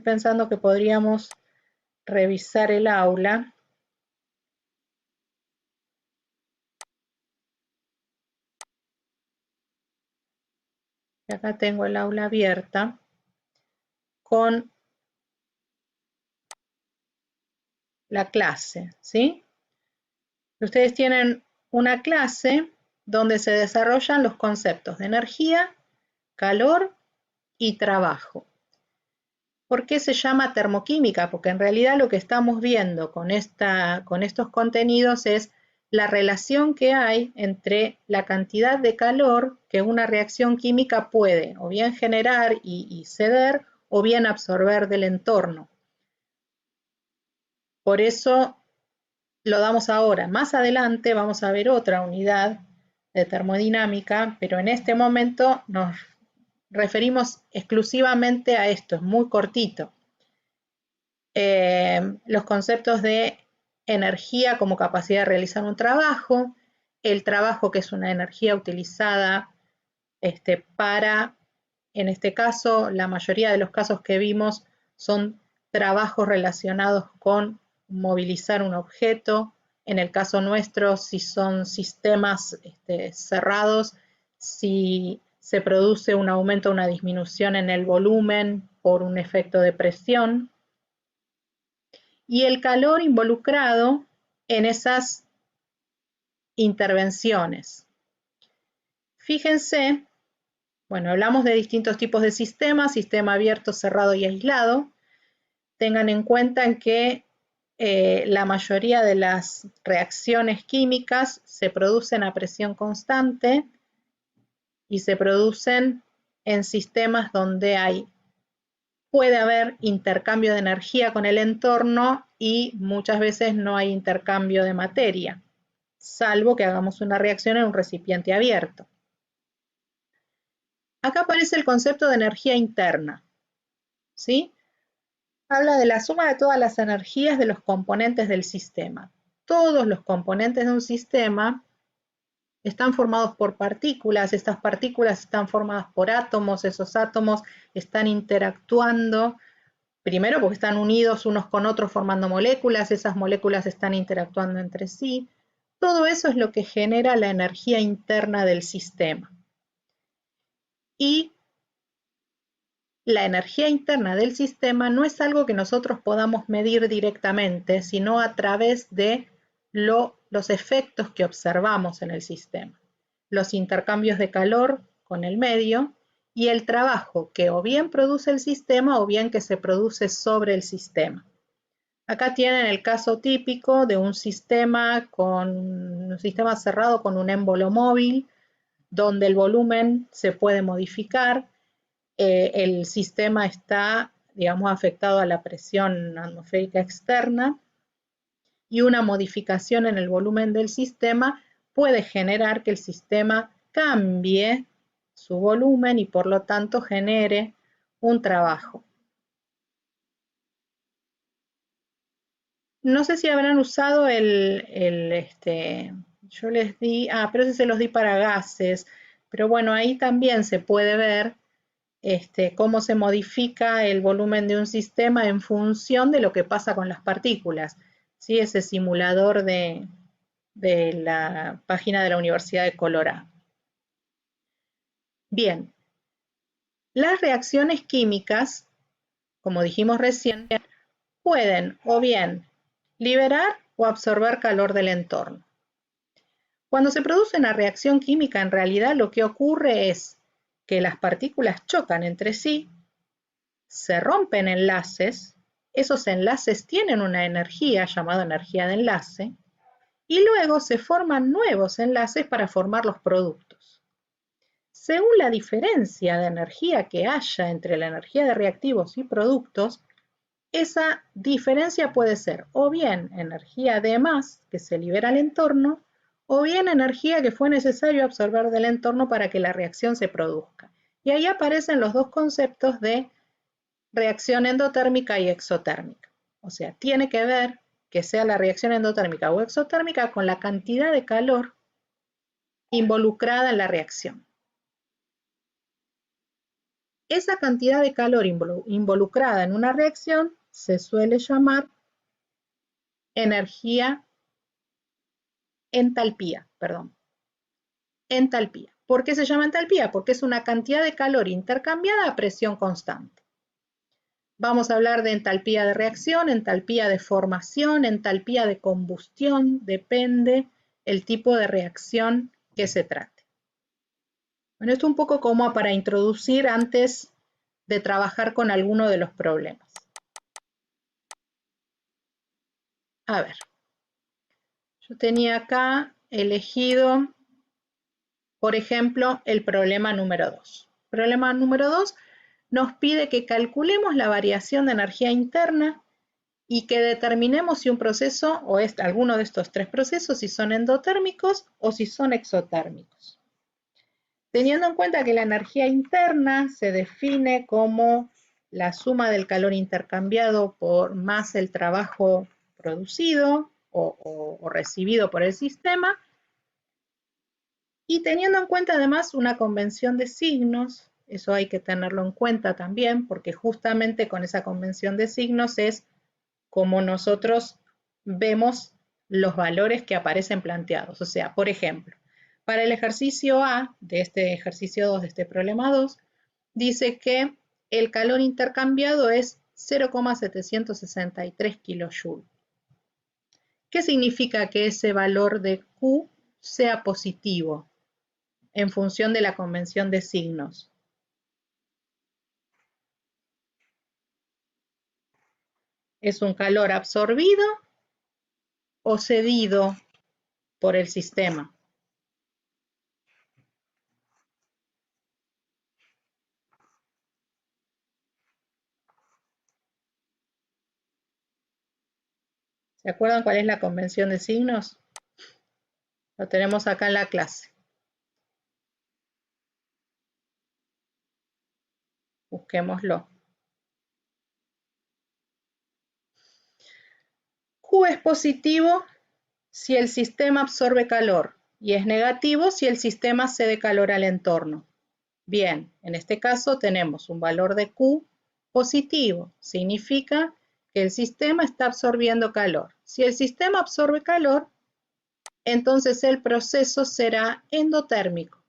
pensando que podríamos revisar el aula. Y acá tengo el aula abierta con la clase, ¿sí? Ustedes tienen una clase donde se desarrollan los conceptos de energía, calor y trabajo. ¿Por qué se llama termoquímica? Porque en realidad lo que estamos viendo con estos contenidos es la relación que hay entre la cantidad de calor que una reacción química puede o bien generar y ceder o bien absorber del entorno. Por eso lo damos ahora. Más adelante vamos a ver otra unidad de termodinámica, pero en este momento nos referimos exclusivamente a esto, es muy cortito. Los conceptos de energía como capacidad de realizar un trabajo, el trabajo que es una energía utilizada para, en este caso, la mayoría de los casos que vimos son trabajos relacionados con movilizar un objeto. En el caso nuestro, si son sistemas cerrados, si se produce un aumento o una disminución en el volumen por un efecto de presión, y el calor involucrado en esas intervenciones. Fíjense, bueno, hablamos de distintos tipos de sistemas, sistema abierto, cerrado y aislado. Tengan en cuenta que la mayoría de las reacciones químicas se producen a presión constante y se producen en sistemas donde puede haber intercambio de energía con el entorno y muchas veces no hay intercambio de materia, salvo que hagamos una reacción en un recipiente abierto. Acá aparece el concepto de energía interna, ¿sí? Habla de la suma de todas las energías de los componentes del sistema. Todos los componentes de un sistema están formados por partículas, estas partículas están formadas por átomos, esos átomos están interactuando, primero porque están unidos unos con otros formando moléculas, esas moléculas están interactuando entre sí. Todo eso es lo que genera la energía interna del sistema. Y la energía interna del sistema no es algo que nosotros podamos medir directamente, sino a través de los efectos que observamos en el sistema. Los intercambios de calor con el medio y el trabajo que o bien produce el sistema o bien que se produce sobre el sistema. Acá tienen el caso típico de un sistema cerrado con un émbolo móvil, donde el volumen se puede modificar. el sistema está, digamos, afectado a la presión atmosférica externa, y una modificación en el volumen del sistema puede generar que el sistema cambie su volumen y por lo tanto genere un trabajo. No sé si habrán usado yo les di, pero ese se los di para gases, pero bueno, ahí también se puede ver cómo se modifica el volumen de un sistema en función de lo que pasa con las partículas. ¿Sí? Ese simulador de la página de la Universidad de Colorado. Bien, las reacciones químicas, como dijimos recién, pueden o bien liberar o absorber calor del entorno. Cuando se produce una reacción química, en realidad lo que ocurre es que las partículas chocan entre sí, se rompen enlaces, esos enlaces tienen una energía llamada energía de enlace, y luego se forman nuevos enlaces para formar los productos. Según la diferencia de energía que haya entre la energía de reactivos y productos, esa diferencia puede ser o bien energía de más que se libera al entorno, o bien energía que fue necesario absorber del entorno para que la reacción se produzca. Y ahí aparecen los dos conceptos de reacción endotérmica y exotérmica. O sea, tiene que ver que sea la reacción endotérmica o exotérmica con la cantidad de calor involucrada en la reacción. Esa cantidad de calor involucrada en una reacción se suele llamar entalpía. Entalpía. ¿Por qué se llama entalpía? Porque es una cantidad de calor intercambiada a presión constante. Vamos a hablar de entalpía de reacción, entalpía de formación, entalpía de combustión, depende el tipo de reacción que se trate. Bueno, esto un poco como para introducir antes de trabajar con alguno de los problemas. A ver, yo tenía acá elegido, por ejemplo, el problema número 2. Problema número 2 nos pide que calculemos la variación de energía interna y que determinemos si un proceso o alguno de estos tres procesos, si son endotérmicos o si son exotérmicos. Teniendo en cuenta que la energía interna se define como la suma del calor intercambiado por más el trabajo producido o recibido por el sistema, y teniendo en cuenta además una convención de signos, eso hay que tenerlo en cuenta también, porque justamente con esa convención de signos es como nosotros vemos los valores que aparecen planteados. O sea, por ejemplo, para el ejercicio A, de este ejercicio 2, de este problema 2, dice que el calor intercambiado es 0,763 kJ. ¿Qué significa que ese valor de Q sea positivo en función de la convención de signos? ¿Es un calor absorbido o cedido por el sistema? ¿Se acuerdan cuál es la convención de signos? Lo tenemos acá en la clase. Busquémoslo. Q es positivo si el sistema absorbe calor y es negativo si el sistema cede calor al entorno. Bien, en este caso tenemos un valor de Q positivo. Significa que el sistema está absorbiendo calor. Si el sistema absorbe calor, entonces el proceso será endotérmico.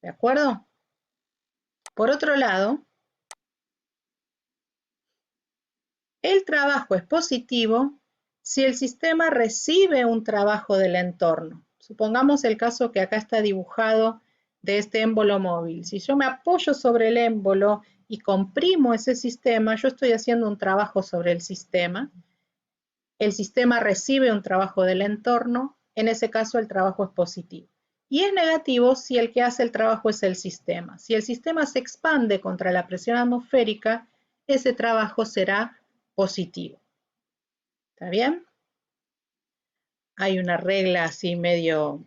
¿De acuerdo? Por otro lado, el trabajo es positivo si el sistema recibe un trabajo del entorno. Supongamos el caso que acá está dibujado de este émbolo móvil. Si yo me apoyo sobre el émbolo y comprimo ese sistema, yo estoy haciendo un trabajo sobre el sistema. El sistema recibe un trabajo del entorno, en ese caso el trabajo es positivo. y es negativo si el que hace el trabajo es el sistema. Si el sistema se expande contra la presión atmosférica, ese trabajo será positivo. ¿Está bien? Hay una regla así medio,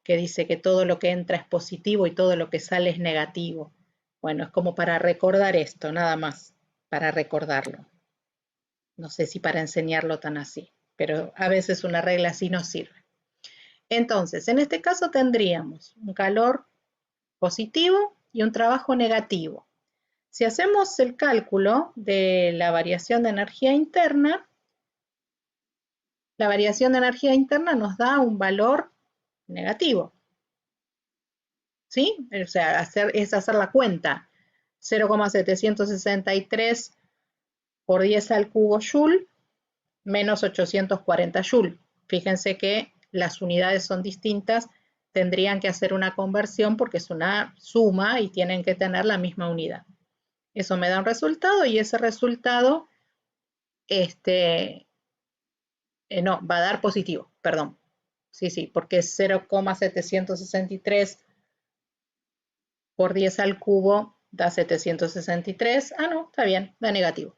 que dice que todo lo que entra es positivo y todo lo que sale es negativo. Bueno, es como para recordar esto, nada más, para recordarlo. No sé si para enseñarlo tan así, pero a veces una regla así nos sirve. Entonces, en este caso tendríamos un calor positivo y un trabajo negativo. Si hacemos el cálculo de la variación de energía interna, la variación de energía interna nos da un valor negativo. ¿Sí? O sea, es hacer la cuenta. 0,763 por 10 al cubo joule menos 840 joule. Fíjense que las unidades son distintas, tendrían que hacer una conversión porque es una suma y tienen que tener la misma unidad. Eso me da un resultado y ese resultado no, va a dar positivo, perdón. Sí, porque es 0,763 por 10 al cubo da 763. Ah, no, está bien, da negativo.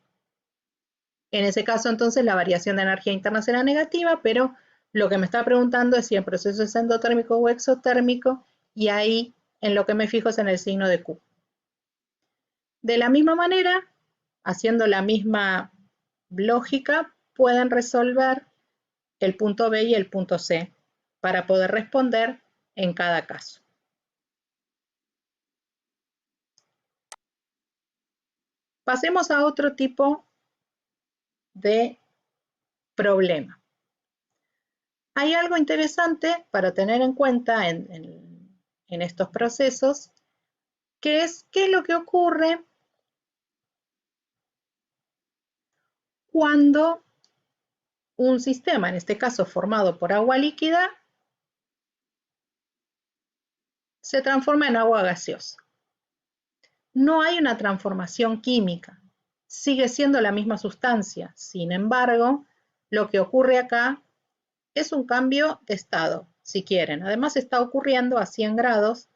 En ese caso, entonces, la variación de energía interna será negativa, pero lo que me está preguntando es si el proceso es endotérmico o exotérmico, y ahí en lo que me fijo es en el signo de Q. De la misma manera, haciendo la misma lógica, pueden resolver el punto B y el punto C para poder responder en cada caso. Pasemos a otro tipo de problema. Hay algo interesante para tener en cuenta en estos procesos, que es qué es lo que ocurre cuando un sistema, en este caso formado por agua líquida, se transforma en agua gaseosa. No hay una transformación química, sigue siendo la misma sustancia. Sin embargo, lo que ocurre acá es un cambio de estado, si quieren. Además está ocurriendo a 100 grados,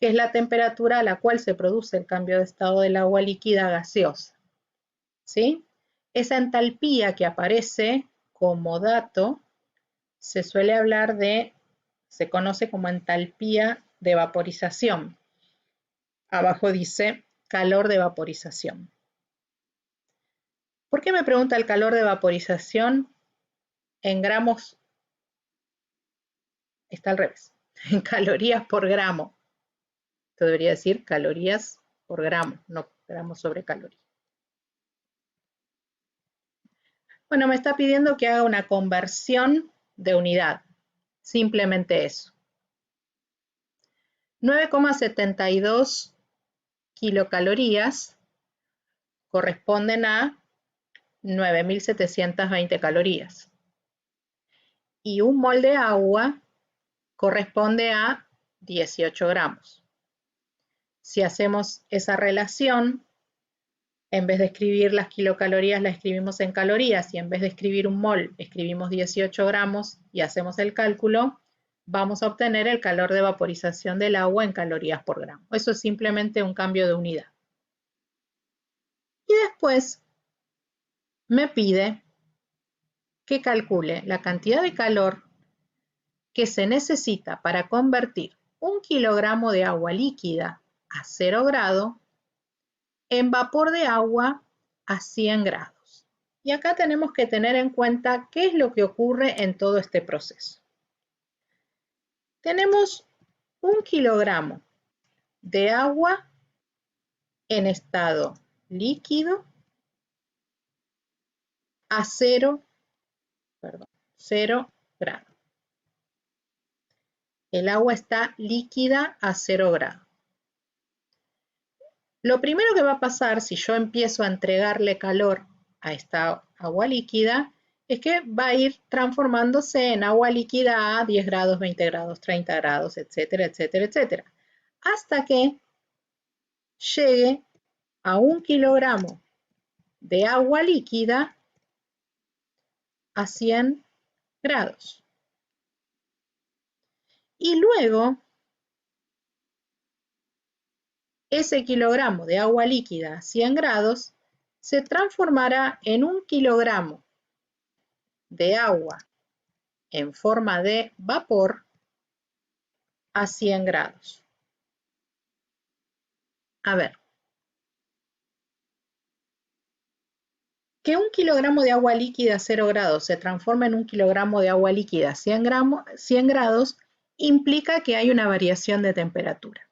que es la temperatura a la cual se produce el cambio de estado del agua líquida a gaseosa. ¿Sí? Esa entalpía que aparece como dato se suele hablar de, se conoce como entalpía de vaporización. Abajo dice calor de vaporización. ¿Por qué me pregunta el calor de vaporización? En gramos está al revés, en calorías por gramo. Esto debería decir calorías por gramo, no gramos sobre caloría. Bueno, me está pidiendo que haga una conversión de unidad. Simplemente eso. 9,72 kilocalorías corresponden a 9.720 calorías. Y un mol de agua corresponde a 18 gramos. Si hacemos esa relación, en vez de escribir las kilocalorías, la escribimos en calorías, y en vez de escribir un mol, escribimos 18 gramos y hacemos el cálculo, vamos a obtener el calor de vaporización del agua en calorías por gramo. Eso es simplemente un cambio de unidad. Y después me pide que calcule la cantidad de calor que se necesita para convertir 1 kilogramo de agua líquida a 0 grado en vapor de agua a 100 grados. Y acá tenemos que tener en cuenta qué es lo que ocurre en todo este proceso. Tenemos 1 kilogramo de agua en estado líquido a 0 grados. El agua está líquida a 0 grados. Lo primero que va a pasar si yo empiezo a entregarle calor a esta agua líquida es que va a ir transformándose en agua líquida a 10 grados, 20 grados, 30 grados, etcétera, etcétera, etcétera. Hasta que llegue a 1 kilogramo de agua líquida a 100 grados. Y luego, ese kilogramo de agua líquida a 100 grados se transformará en 1 kilogramo de agua en forma de vapor a 100 grados. A ver, que 1 kilogramo de agua líquida a 0 grados se transforme en 1 kilogramo de agua líquida a 100 grados implica que hay una variación de temperatura.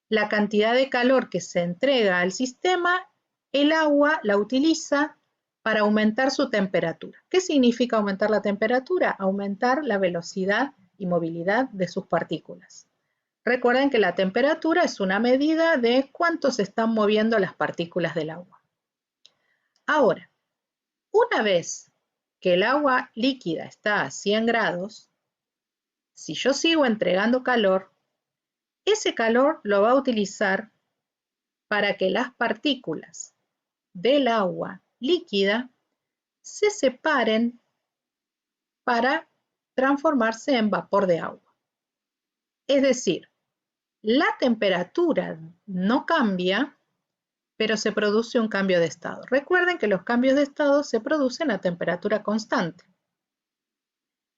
La cantidad de calor que se entrega al sistema, el agua la utiliza para aumentar su temperatura. ¿Qué significa aumentar la temperatura? Aumentar la velocidad y movilidad de sus partículas. Recuerden que la temperatura es una medida de cuánto se están moviendo las partículas del agua. Ahora, una vez que el agua líquida está a 100 grados, si yo sigo entregando calor, ese calor lo va a utilizar para que las partículas del agua líquida se separen para transformarse en vapor de agua. Es decir, la temperatura no cambia, pero se produce un cambio de estado. Recuerden que los cambios de estado se producen a temperatura constante.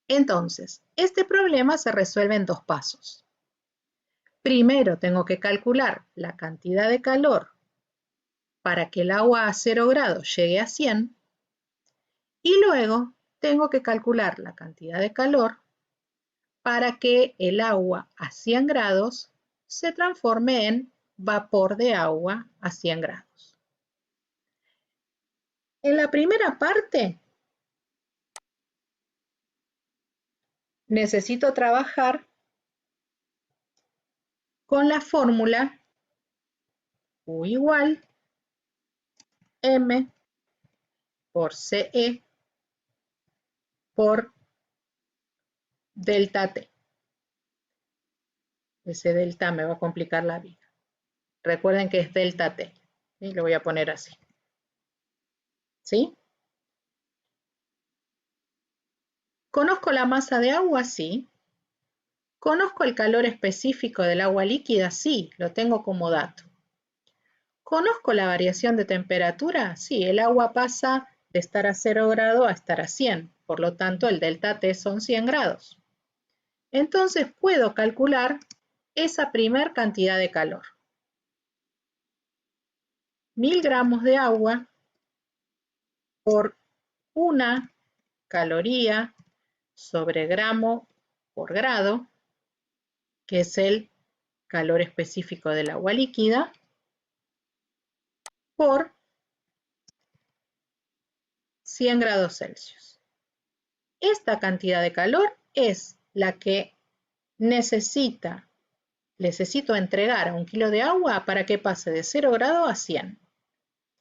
Entonces, este problema se resuelve en 2 pasos. Primero tengo que calcular la cantidad de calor para que el agua a 0 grados llegue a 100 y luego tengo que calcular la cantidad de calor para que el agua a 100 grados se transforme en vapor de agua a 100 grados. En la primera parte necesito trabajar con la fórmula U igual M por CE por delta T. Ese delta me va a complicar la vida. Recuerden que es delta T. Y lo voy a poner así. ¿Sí? ¿Conozco la masa de agua? Sí. ¿Conozco el calor específico del agua líquida? Sí, lo tengo como dato. ¿Conozco la variación de temperatura? Sí, el agua pasa de estar a 0 grado a estar a 100. Por lo tanto, el delta T son 100 grados. Entonces, puedo calcular esa primer cantidad de calor. 1000 gramos de agua por 1 caloría sobre gramo por grado, que es el calor específico del agua líquida, por 100 grados Celsius. Esta cantidad de calor es la que necesito entregar a 1 kilo de agua para que pase de 0 grado a 100.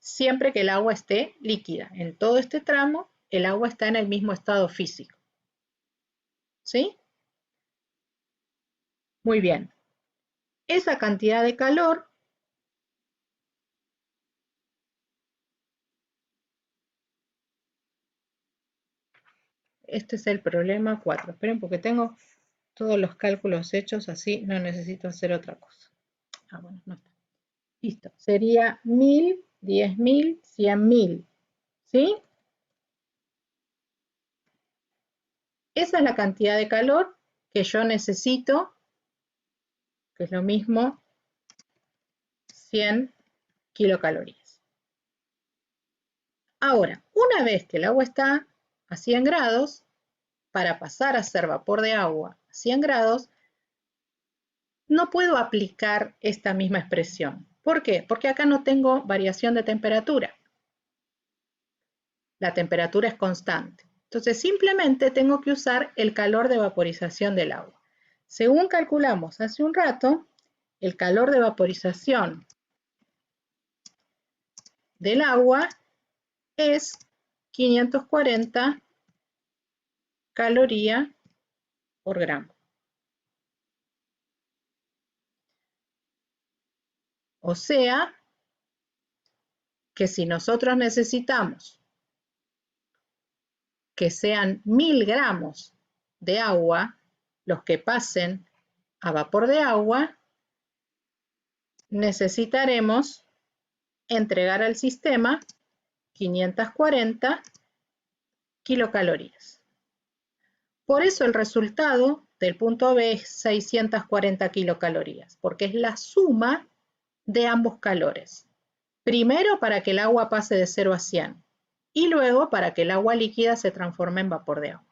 Siempre que el agua esté líquida. En todo este tramo, el agua está en el mismo estado físico. ¿Sí? Muy bien. Esa cantidad de calor este es el problema 4. Esperen porque tengo todos los cálculos hechos, así no necesito hacer otra cosa. Ah, bueno, no está. Listo. Sería 1000, 10.000, 100.000. ¿Sí? Esa es la cantidad de calor que yo necesito, que es lo mismo 100 kilocalorías. Ahora, una vez que el agua está a 100 grados, para pasar a ser vapor de agua a 100 grados, no puedo aplicar esta misma expresión. ¿Por qué? Porque acá no tengo variación de temperatura. La temperatura es constante. Entonces, simplemente tengo que usar el calor de vaporización del agua. Según calculamos hace un rato, el calor de vaporización del agua es 540 calorías por gramo. O sea, que si nosotros necesitamos que sean 1000 gramos de agua, los que pasen a vapor de agua, necesitaremos entregar al sistema 540 kilocalorías. Por eso el resultado del punto B es 640 kilocalorías, porque es la suma de ambos calores. Primero para que el agua pase de 0 a 100 y luego para que el agua líquida se transforme en vapor de agua.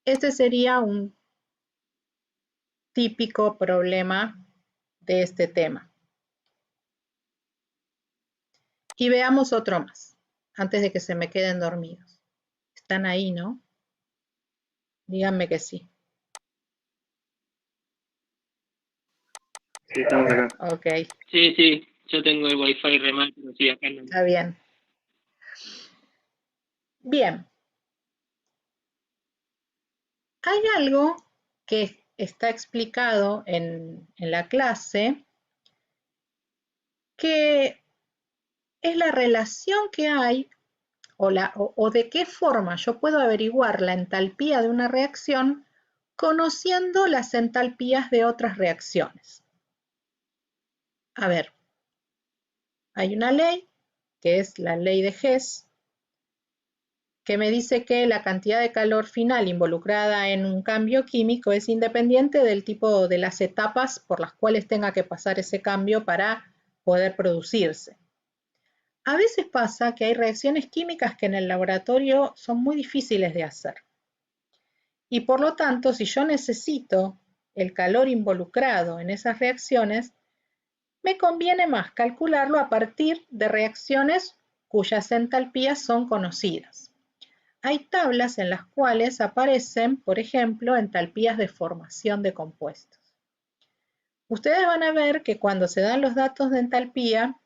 Este sería un típico problema de este tema. Y veamos otro más, antes de que se me queden dormidos. Están ahí, ¿no? Díganme que sí. Sí, estamos acá. Ok. Sí, yo tengo el wifi re mal, pero sí, acá no. Está bien. Bien. Hay algo que está explicado en la clase que es la relación que hay o de qué forma yo puedo averiguar la entalpía de una reacción conociendo las entalpías de otras reacciones. A ver, hay una ley que es la ley de Hess, que me dice que la cantidad de calor final involucrada en un cambio químico es independiente del tipo de las etapas por las cuales tenga que pasar ese cambio para poder producirse. A veces pasa que hay reacciones químicas que en el laboratorio son muy difíciles de hacer. Y por lo tanto, si yo necesito el calor involucrado en esas reacciones, me conviene más calcularlo a partir de reacciones cuyas entalpías son conocidas. Hay tablas en las cuales aparecen, por ejemplo, entalpías de formación de compuestos. Ustedes van a ver que cuando se dan los datos de entalpía,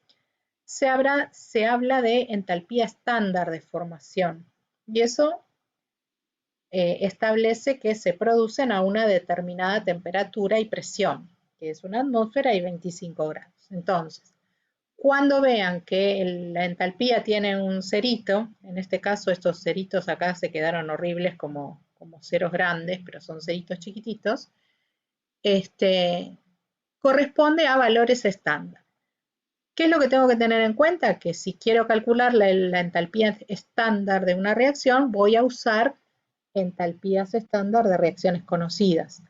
se habla de entalpía estándar de formación. Y eso establece que se producen a una determinada temperatura y presión, que es una atmósfera y 25 grados. Entonces, cuando vean que la entalpía tiene un cerito, en este caso estos ceritos acá se quedaron horribles como ceros grandes, pero son ceritos chiquititos, corresponde a valores estándar. ¿Qué es lo que tengo que tener en cuenta? Que si quiero calcular la entalpía estándar de una reacción, voy a usar entalpías estándar de reacciones conocidas.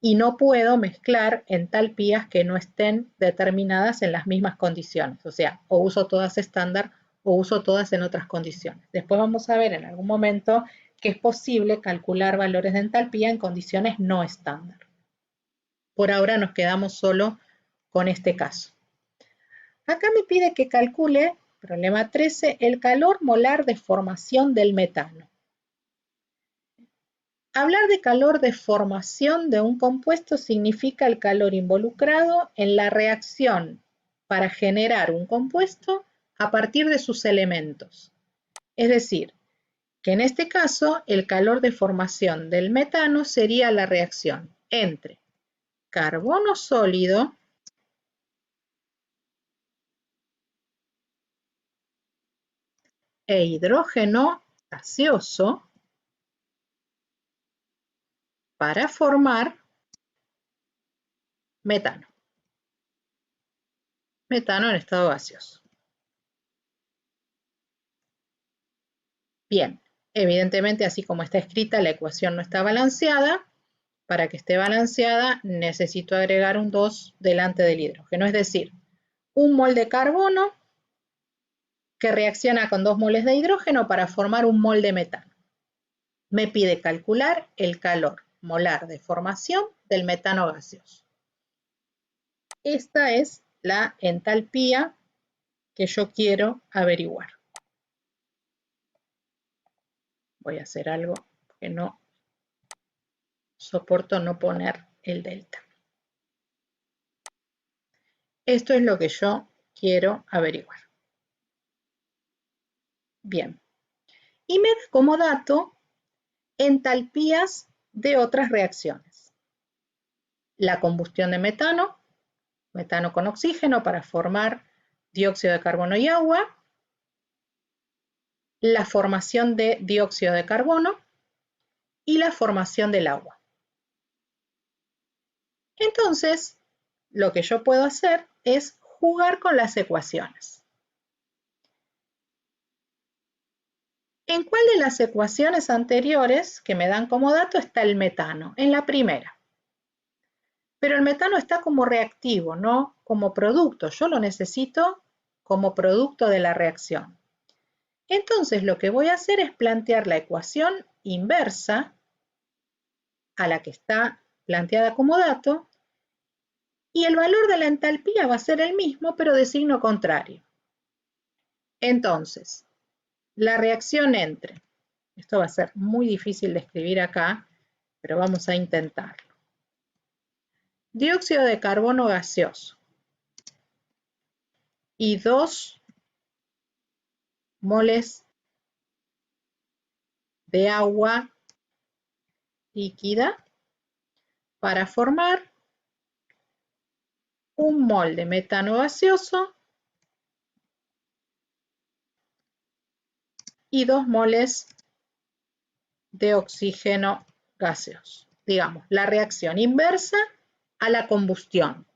Y no puedo mezclar entalpías que no estén determinadas en las mismas condiciones. O sea, o uso todas estándar o uso todas en otras condiciones. Después vamos a ver en algún momento que es posible calcular valores de entalpía en condiciones no estándar. Por ahora nos quedamos solo con este caso. Acá me pide que calcule, problema 13, el calor molar de formación del metano. Hablar de calor de formación de un compuesto significa el calor involucrado en la reacción para generar un compuesto a partir de sus elementos. Es decir, que en este caso el calor de formación del metano sería la reacción entre carbono sólido e hidrógeno gaseoso para formar metano. Metano en estado gaseoso. Bien, evidentemente así como está escrita la ecuación no está balanceada. Para que esté balanceada necesito agregar un 2 delante del hidrógeno, es decir, un mol de carbono que reacciona con 2 moles de hidrógeno para formar un mol de metano. Me pide calcular el calor molar de formación del metano gaseoso. Esta es la entalpía que yo quiero averiguar. Voy a hacer algo que no soporto no poner el delta. Esto es lo que yo quiero averiguar. Bien. Y me da como dato entalpías de otras reacciones. La combustión de metano, metano con oxígeno para formar dióxido de carbono y agua, la formación de dióxido de carbono y la formación del agua. Entonces, lo que yo puedo hacer es jugar con las ecuaciones. ¿En cuál de las ecuaciones anteriores que me dan como dato está el metano? En la primera. Pero el metano está como reactivo, no como producto. Yo lo necesito como producto de la reacción. Entonces, lo que voy a hacer es plantear la ecuación inversa a la que está planteada como dato, y el valor de la entalpía va a ser el mismo, pero de signo contrario. Entonces, la reacción entre, esto va a ser muy difícil de escribir acá, pero vamos a intentarlo. Dióxido de carbono gaseoso y 2 moles de agua líquida para formar 1 mol de metano gaseoso y 2 moles de oxígeno gaseoso. Digamos, la reacción inversa a la combustión.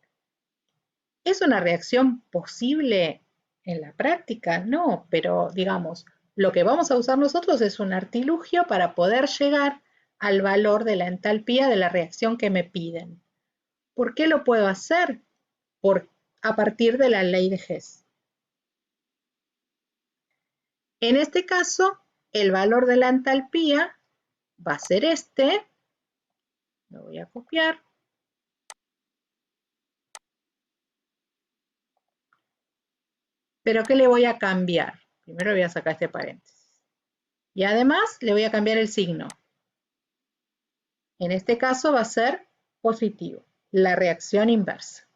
¿Es una reacción posible en la práctica? No, pero digamos, lo que vamos a usar nosotros es un artilugio para poder llegar al valor de la entalpía de la reacción que me piden. ¿Por qué lo puedo hacer? A partir de la ley de Hess. En este caso, el valor de la entalpía va a ser este. Lo voy a copiar. Pero ¿qué le voy a cambiar? Primero voy a sacar este paréntesis. Y además le voy a cambiar el signo. En este caso va a ser positivo, la reacción inversa.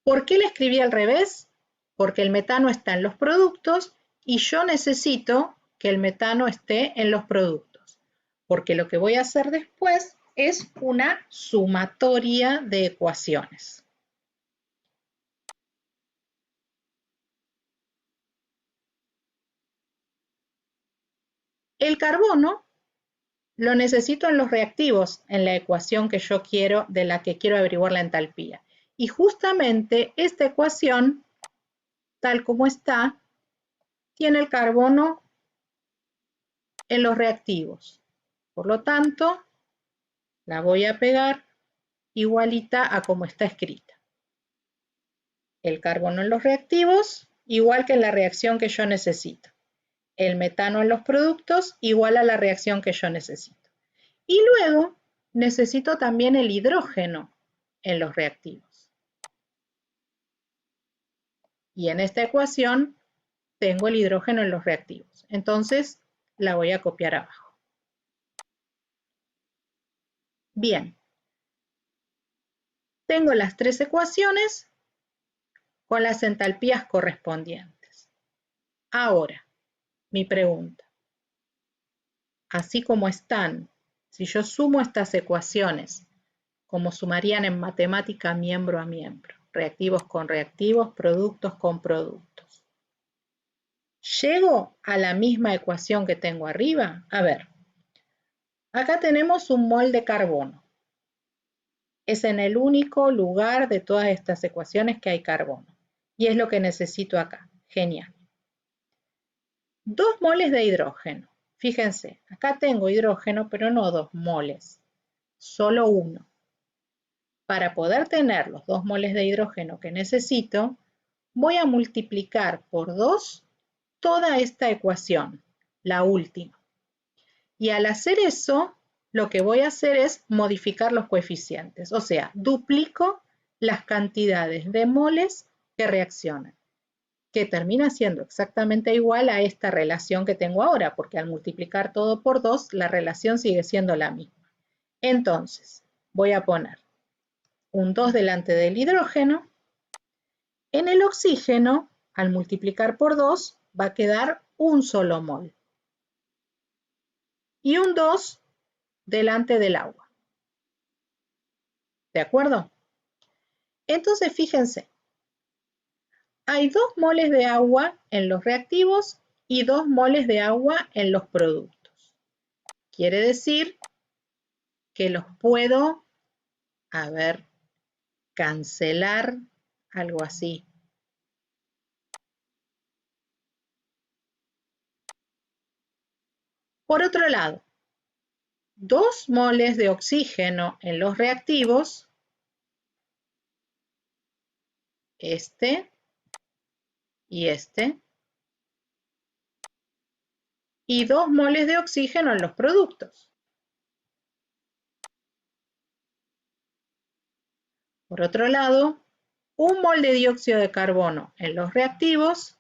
¿Por qué la escribí al revés? Porque el metano está en los productos y yo necesito que el metano esté en los productos. Porque lo que voy a hacer después es una sumatoria de ecuaciones. El carbono lo necesito en los reactivos, en la ecuación que yo quiero, de la que quiero averiguar la entalpía. Y justamente esta ecuación, tal como está, tiene el carbono en los reactivos. Por lo tanto, la voy a pegar igualita a como está escrita. El carbono en los reactivos, igual que en la reacción que yo necesito. El metano en los productos, igual a la reacción que yo necesito. Y luego necesito también el hidrógeno en los reactivos. Y en esta ecuación tengo el hidrógeno en los reactivos. Entonces la voy a copiar abajo. Bien. Tengo las 3 ecuaciones con las entalpías correspondientes. Ahora, mi pregunta. Así como están, si yo sumo estas ecuaciones, como sumarían en matemática miembro a miembro, reactivos con reactivos, productos con productos, ¿llego a la misma ecuación que tengo arriba? A ver, acá tenemos 1 mol de carbono. Es en el único lugar de todas estas ecuaciones que hay carbono. Y es lo que necesito acá. Genial. 2 moles de hidrógeno. Fíjense, acá tengo hidrógeno, pero no 2 moles, solo 1. Para poder tener los 2 moles de hidrógeno que necesito, voy a multiplicar por 2 toda esta ecuación, la última. Y al hacer eso, lo que voy a hacer es modificar los coeficientes, o sea, duplico las cantidades de moles que reaccionan, que termina siendo exactamente igual a esta relación que tengo ahora, porque al multiplicar todo por 2, la relación sigue siendo la misma. Entonces, voy a poner un 2 delante del hidrógeno. En el oxígeno, al multiplicar por 2, va a quedar un solo mol. Y un 2 delante del agua. ¿De acuerdo? Entonces, fíjense, hay 2 moles de agua en los reactivos y 2 moles de agua en los productos. Quiere decir que los puedo A ver, cancelar, algo así. Por otro lado, 2 moles de oxígeno en los reactivos, este y este, y 2 moles de oxígeno en los productos. Por otro lado, 1 mol de dióxido de carbono en los reactivos,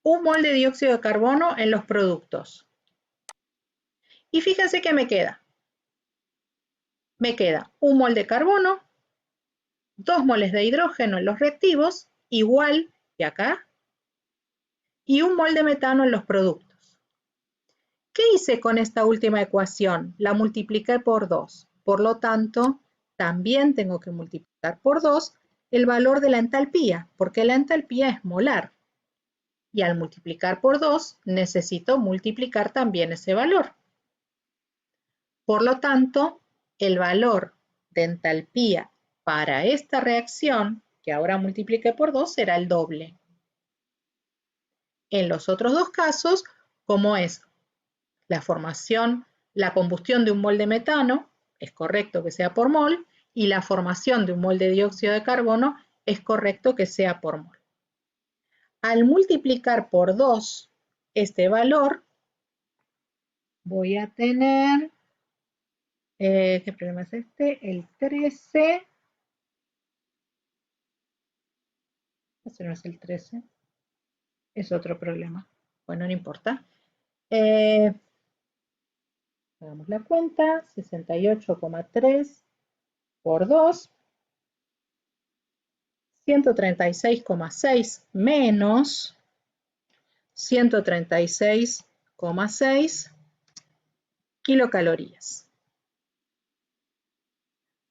1 mol de dióxido de carbono en los productos. Y fíjense que me queda. Me queda 1 mol de carbono, 2 moles de hidrógeno en los reactivos, igual que acá, y 1 mol de metano en los productos. ¿Qué hice con esta última ecuación? La multipliqué por 2. Por lo tanto, también tengo que multiplicar por 2 el valor de la entalpía, porque la entalpía es molar. Y al multiplicar por 2, necesito multiplicar también ese valor. Por lo tanto, el valor de entalpía para esta reacción, que ahora multipliqué por 2, será el doble. En los otros dos casos, como es la combustión de 1 mol de metano, es correcto que sea por mol, y la formación de 1 mol de dióxido de carbono, es correcto que sea por mol. Al multiplicar por 2 este valor, voy a tener, ¿qué problema es este? El 13, ese no es el 13, es otro problema. Bueno, no importa. Hagamos la cuenta, 68,3 por 2, 136,6 menos 136,6 kilocalorías.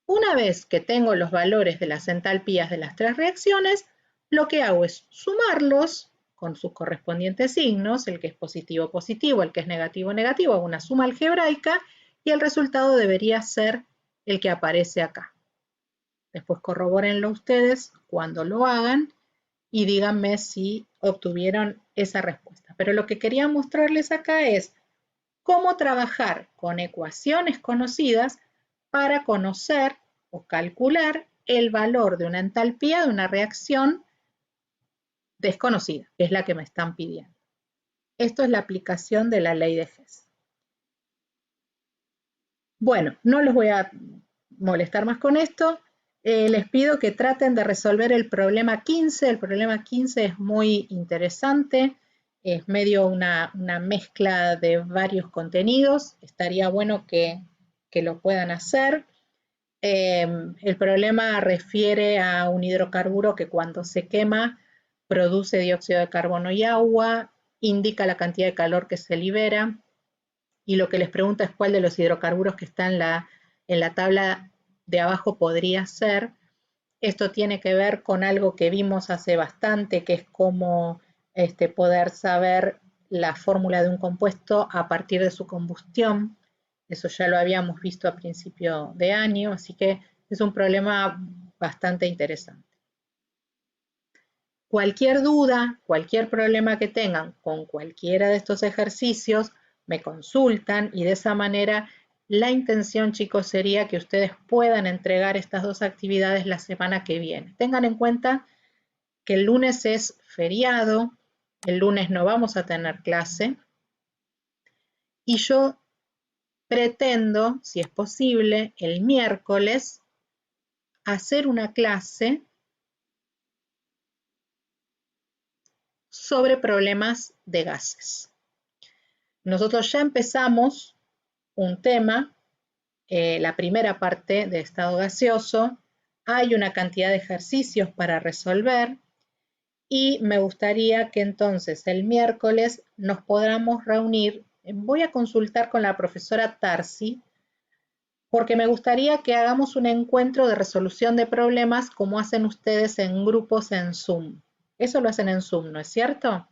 Una vez que tengo los valores de las entalpías de las 3 reacciones, lo que hago es sumarlos con sus correspondientes signos, el que es positivo, positivo, el que es negativo, negativo, hago una suma algebraica y el resultado debería ser el que aparece acá. Después corrobórenlo ustedes cuando lo hagan y díganme si obtuvieron esa respuesta. Pero lo que quería mostrarles acá es cómo trabajar con ecuaciones conocidas para conocer o calcular el valor de una entalpía de una reacción desconocida, que es la que me están pidiendo. Esto es la aplicación de la ley de Hess. Bueno, no los voy a molestar más con esto. Les pido que traten de resolver el problema 15. El problema 15 es muy interesante. Es medio una mezcla de varios contenidos. Estaría bueno que lo puedan hacer. El problema refiere a un hidrocarburo que cuando se quema produce dióxido de carbono y agua, indica la cantidad de calor que se libera, y lo que les pregunta es cuál de los hidrocarburos que está en la tabla de abajo podría ser. Esto tiene que ver con algo que vimos hace bastante, que es cómo poder saber la fórmula de un compuesto a partir de su combustión. Eso ya lo habíamos visto a principio de año, así que es un problema bastante interesante. Cualquier duda, cualquier problema que tengan con cualquiera de estos ejercicios, me consultan y de esa manera la intención, chicos, sería que ustedes puedan entregar estas 2 actividades la semana que viene. Tengan en cuenta que el lunes es feriado, el lunes no vamos a tener clase y yo pretendo, si es posible, el miércoles hacer una clase sobre problemas de gases. Nosotros ya empezamos un tema, la primera parte de estado gaseoso, hay una cantidad de ejercicios para resolver y me gustaría que entonces el miércoles nos podamos reunir. Voy a consultar con la profesora Tarsi porque me gustaría que hagamos un encuentro de resolución de problemas como hacen ustedes en grupos en Zoom. Eso lo hacen en Zoom, ¿no es cierto?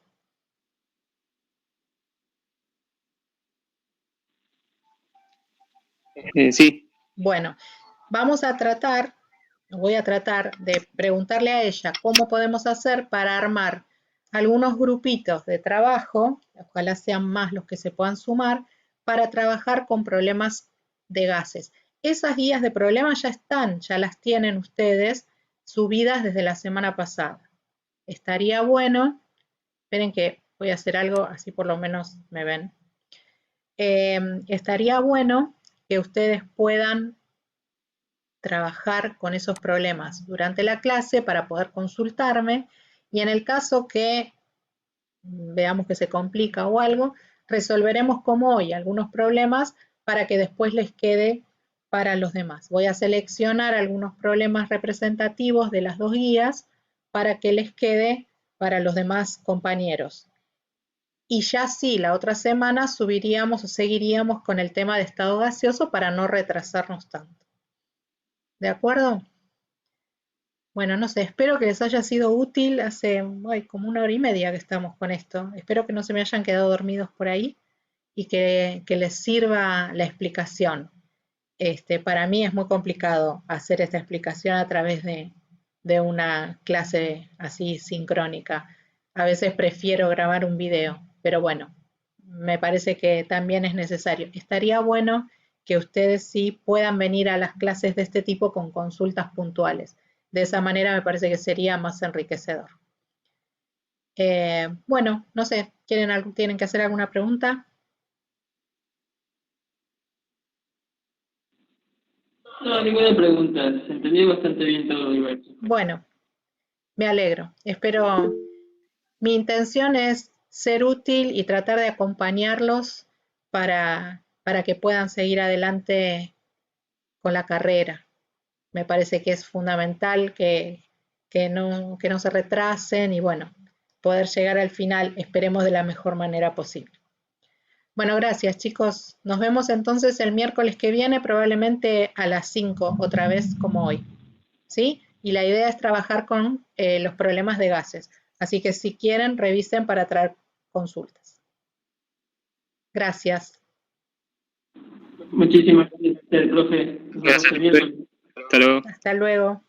Sí. Bueno, voy a tratar de preguntarle a ella cómo podemos hacer para armar algunos grupitos de trabajo, ojalá sean más los que se puedan sumar, para trabajar con problemas de gases. Esas guías de problemas ya están, ya las tienen ustedes subidas desde la semana pasada. Estaría bueno, esperen que voy a hacer algo, así por lo menos me ven. Estaría bueno que ustedes puedan trabajar con esos problemas durante la clase para poder consultarme, y en el caso que veamos que se complica o algo, resolveremos como hoy algunos problemas para que después les quede para los demás. Voy a seleccionar algunos problemas representativos de las dos guías para que les quede para los demás compañeros. Y ya sí, la otra semana subiríamos o seguiríamos con el tema de estado gaseoso para no retrasarnos tanto. ¿De acuerdo? Bueno, no sé, espero que les haya sido útil. Hace como 1 hora y media que estamos con esto. Espero que no se me hayan quedado dormidos por ahí y que les sirva la explicación. Para mí es muy complicado hacer esta explicación a través de una clase así sincrónica. A veces prefiero grabar un video, pero bueno, me parece que también es necesario. Estaría bueno que ustedes sí puedan venir a las clases de este tipo con consultas puntuales. De esa manera me parece que sería más enriquecedor. Bueno, no sé, ¿tienen que hacer alguna pregunta? No, ninguna pregunta. Se entendió bastante bien todo igual. Bueno, me alegro. Espero. Mi intención es ser útil y tratar de acompañarlos para que puedan seguir adelante con la carrera. Me parece que es fundamental que no se retrasen y bueno, poder llegar al final, esperemos de la mejor manera posible. Bueno, gracias chicos. Nos vemos entonces el miércoles que viene, probablemente a las 5, otra vez como hoy. ¿Sí? Y la idea es trabajar con los problemas de gases. Así que si quieren, revisen para traer consultas. Gracias. Muchísimas gracias, profe. Gracias. Hasta luego. Hasta luego.